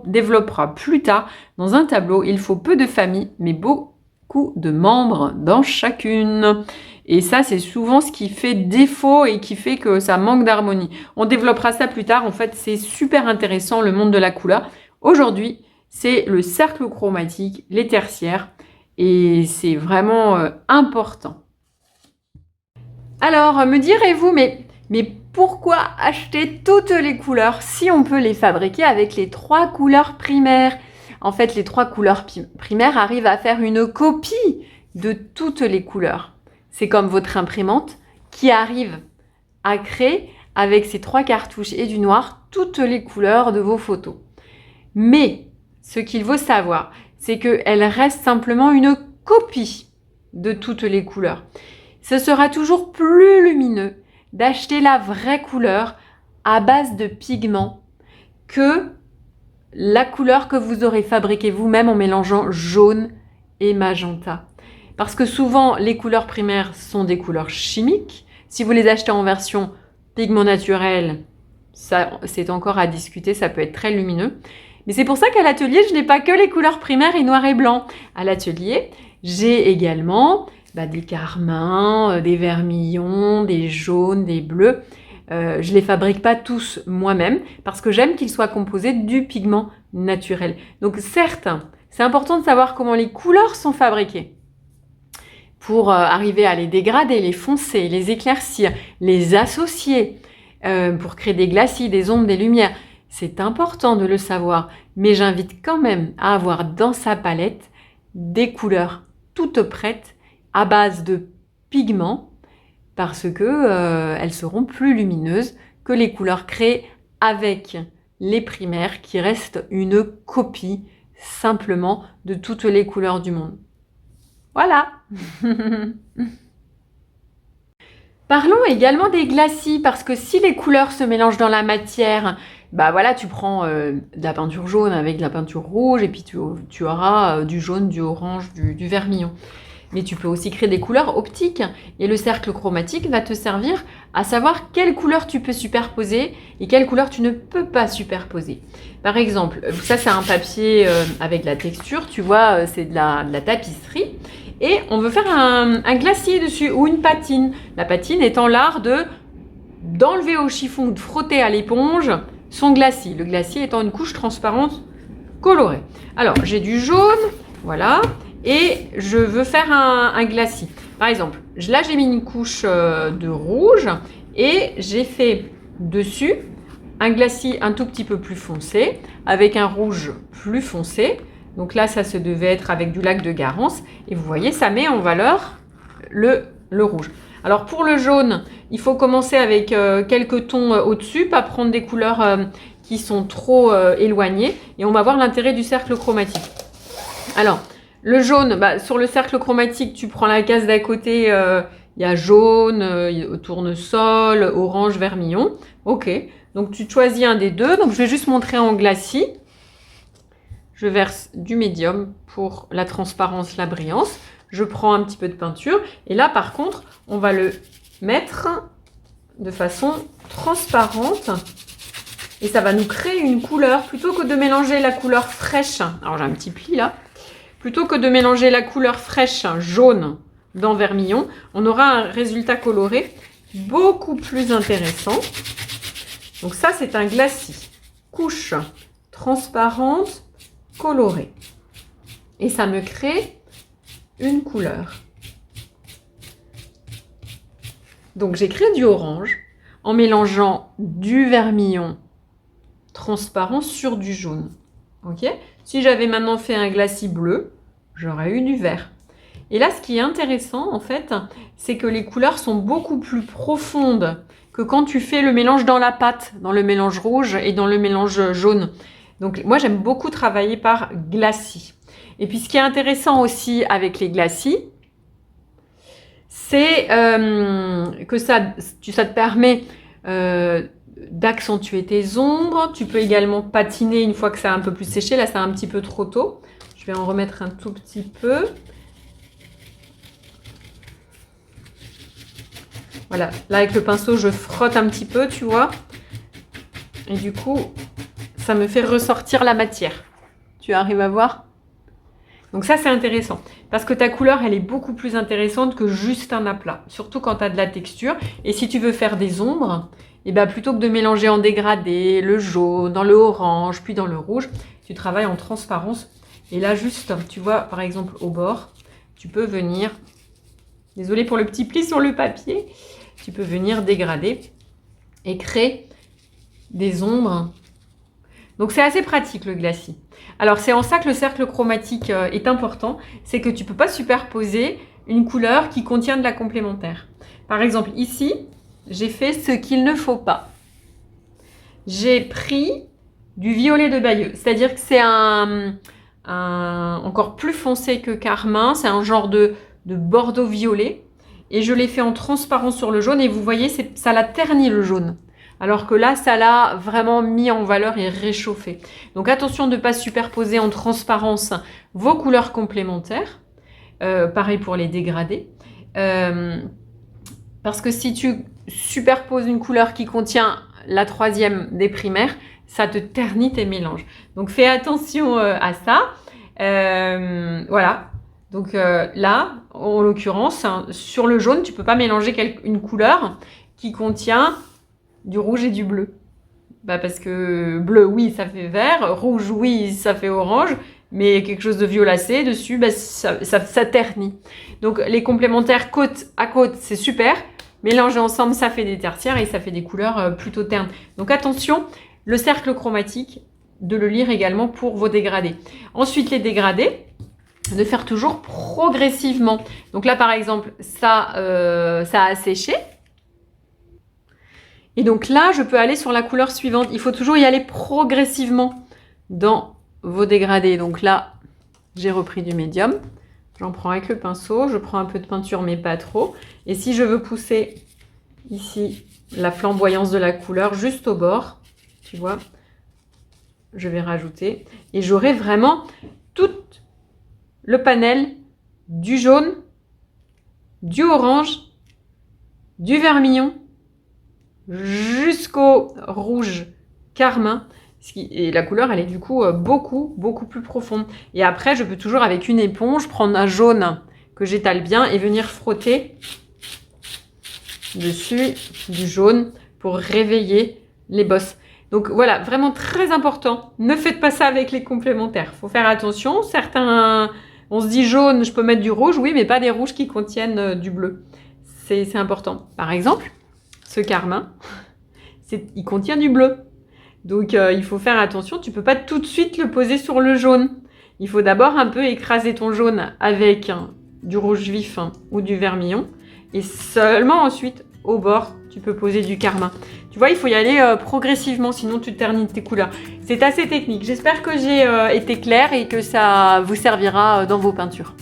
développera plus tard. Dans un tableau, il faut peu de familles, mais beaucoup de membres dans chacune. Et ça, c'est souvent ce qui fait défaut et qui fait que ça manque d'harmonie. On développera ça plus tard. En fait, c'est super intéressant, le monde de la couleur. Aujourd'hui, c'est le cercle chromatique, les tertiaires. Et c'est vraiment important. Alors, me direz-vous, mais pourquoi acheter toutes les couleurs si on peut les fabriquer avec les 3 couleurs primaires? En fait, les 3 couleurs primaires arrivent à faire une copie de toutes les couleurs. C'est comme votre imprimante qui arrive à créer avec ces 3 cartouches et du noir toutes les couleurs de vos photos. Mais ce qu'il faut savoir, c'est qu'elle reste simplement une copie de toutes les couleurs. Ce sera toujours plus lumineux d'acheter la vraie couleur à base de pigments que la couleur que vous aurez fabriquée vous-même en mélangeant jaune et magenta. Parce que souvent, les couleurs primaires sont des couleurs chimiques. Si vous les achetez en version pigment naturel, ça, c'est encore à discuter, ça peut être très lumineux. Mais c'est pour ça qu'à l'atelier, je n'ai pas que les couleurs primaires et noir et blanc. À l'atelier, j'ai également des carmins, des vermillons, des jaunes, des bleus. Je les fabrique pas tous moi-même parce que j'aime qu'ils soient composés du pigment naturel. Donc certes, c'est important de savoir comment les couleurs sont fabriquées pour arriver à les dégrader, les foncer, les éclaircir, les associer pour créer des glacis, des ombres, des lumières. C'est important de le savoir, mais j'invite quand même à avoir dans sa palette des couleurs toutes prêtes à base de pigments parce que elles seront plus lumineuses que les couleurs créées avec les primaires qui restent une copie simplement de toutes les couleurs du monde. Voilà. Parlons également des glacis, parce que si les couleurs se mélangent dans la matière, bah voilà, tu prends de la peinture jaune avec de la peinture rouge, et puis tu auras du jaune, du orange, du vermillon. Mais tu peux aussi créer des couleurs optiques, et le cercle chromatique va te servir à savoir quelles couleurs tu peux superposer et quelles couleurs tu ne peux pas superposer. Par exemple, ça c'est un papier avec de la texture, tu vois, c'est de la tapisserie. Et on veut faire un glacis dessus ou une patine. La patine étant l'art d'enlever au chiffon ou de frotter à l'éponge son glacis. Le glacis étant une couche transparente colorée. Alors, j'ai du jaune, voilà, et je veux faire un glacis. Par exemple, là j'ai mis une couche de rouge et j'ai fait dessus un glacis un tout petit peu plus foncé avec un rouge plus foncé. Donc là, ça se devait être avec du lac de Garance. Et vous voyez, ça met en valeur le rouge. Alors pour le jaune, il faut commencer avec quelques tons au-dessus, pas prendre des couleurs qui sont trop éloignées. Et on va voir l'intérêt du cercle chromatique. Alors, le jaune, sur le cercle chromatique, tu prends la case d'à côté, il y a jaune, tournesol, orange, vermillon. Ok, donc tu choisis un des deux. Donc je vais juste montrer en glacis. Je verse du médium pour la transparence, la brillance. Je prends un petit peu de peinture. Et là, par contre, on va le mettre de façon transparente. Et ça va nous créer une couleur. Plutôt que de mélanger la couleur fraîche. Alors, j'ai un petit pli là. Plutôt que de mélanger la couleur fraîche jaune dans vermillon, on aura un résultat coloré beaucoup plus intéressant. Donc ça, c'est un glacis. Couche transparente coloré. Et ça me crée une couleur. Donc j'ai créé du orange en mélangeant du vermillon transparent sur du jaune. Ok ? Si j'avais maintenant fait un glacis bleu, j'aurais eu du vert. Et là, ce qui est intéressant, en fait, c'est que les couleurs sont beaucoup plus profondes que quand tu fais le mélange dans la pâte, dans le mélange rouge et dans le mélange jaune. Donc moi, j'aime beaucoup travailler par glacis. Et puis, ce qui est intéressant aussi avec les glacis, c'est que ça te permet d'accentuer tes ombres. Tu peux également patiner une fois que ça a un peu plus séché. Là, c'est un petit peu trop tôt. Je vais en remettre un tout petit peu. Voilà, là, avec le pinceau, je frotte un petit peu, tu vois. Et du coup, ça me fait ressortir la matière. Tu arrives à voir ? Donc ça, c'est intéressant. Parce que ta couleur, elle est beaucoup plus intéressante que juste un aplat. Surtout quand tu as de la texture. Et si tu veux faire des ombres, et plutôt que de mélanger en dégradé, le jaune, dans le orange, puis dans le rouge, tu travailles en transparence. Et là, juste, tu vois, par exemple, au bord, tu peux venir... Désolée pour le petit pli sur le papier. Tu peux venir dégrader et créer des ombres. Donc c'est assez pratique le glacis. Alors c'est en ça que le cercle chromatique est important, c'est que tu ne peux pas superposer une couleur qui contient de la complémentaire. Par exemple ici, j'ai fait ce qu'il ne faut pas. J'ai pris du violet de Bayeux, c'est-à-dire que c'est un encore plus foncé que carmin, c'est un genre de bordeaux violet. Et je l'ai fait en transparent sur le jaune et vous voyez, ça l'a terni le jaune. Alors que là, ça l'a vraiment mis en valeur et réchauffé. Donc attention de ne pas superposer en transparence vos couleurs complémentaires. Pareil pour les dégradés. Parce que si tu superposes une couleur qui contient la troisième des primaires, ça te ternit tes mélanges. Donc fais attention à ça. Voilà. Donc là, en l'occurrence, sur le jaune, tu ne peux pas mélanger une couleur qui contient du rouge et du bleu. Parce que bleu, oui, ça fait vert. Rouge, oui, ça fait orange. Mais quelque chose de violacé dessus, ça ternit. Donc les complémentaires côte à côte, c'est super. Mélangés ensemble, ça fait des tertiaires et ça fait des couleurs plutôt ternes. Donc attention, le cercle chromatique, de le lire également pour vos dégradés. Ensuite, les dégradés, de faire toujours progressivement. Donc là, par exemple, ça a séché. Et donc là, je peux aller sur la couleur suivante. Il faut toujours y aller progressivement dans vos dégradés. Donc là, j'ai repris du médium. J'en prends avec le pinceau. Je prends un peu de peinture, mais pas trop. Et si je veux pousser ici la flamboyance de la couleur juste au bord, tu vois, je vais rajouter. Et j'aurai vraiment tout le panel du jaune, du orange, du vermillon, jusqu'au rouge carmin. Et la couleur, elle est du coup beaucoup plus profonde. Et après, je peux toujours, avec une éponge, prendre un jaune que j'étale bien et venir frotter dessus du jaune pour réveiller les bosses. Donc voilà, vraiment très important. Ne faites pas ça avec les complémentaires. Il faut faire attention. Certains, on se dit jaune, je peux mettre du rouge. Oui, mais pas des rouges qui contiennent du bleu. C'est important. Par exemple, ce carmin, il contient du bleu. Donc il faut faire attention. Tu ne peux pas tout de suite le poser sur le jaune. Il faut d'abord un peu écraser ton jaune avec du rouge vif ou du vermillon. Et seulement ensuite, au bord, tu peux poser du carmin. Tu vois, il faut y aller progressivement, sinon tu termines tes couleurs. C'est assez technique. J'espère que j'ai été claire et que ça vous servira dans vos peintures.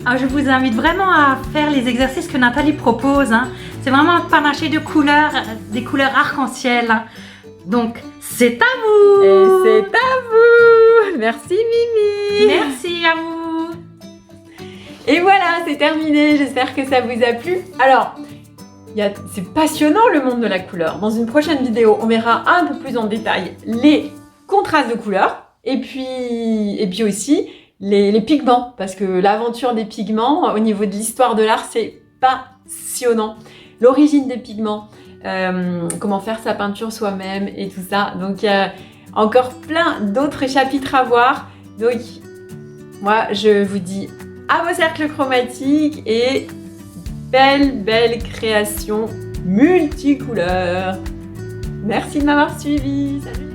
Ah, je vous invite vraiment à faire les exercices que Nathalie propose. C'est vraiment un panaché de couleurs, des couleurs arc-en-ciel. Donc, c'est à vous! Et c'est à vous! Merci Mimi! Merci à vous! Et voilà, c'est terminé. J'espère que ça vous a plu. Alors, c'est passionnant le monde de la couleur. Dans une prochaine vidéo, on verra un peu plus en détail les contrastes de couleurs et puis aussi les pigments, parce que l'aventure des pigments au niveau de l'histoire de l'art, c'est passionnant. L'origine des pigments, comment faire sa peinture soi-même et tout ça. Donc il y a encore plein d'autres chapitres à voir. Donc moi je vous dis à vos cercles chromatiques et belle création multicouleur. Merci de m'avoir suivi. Salut.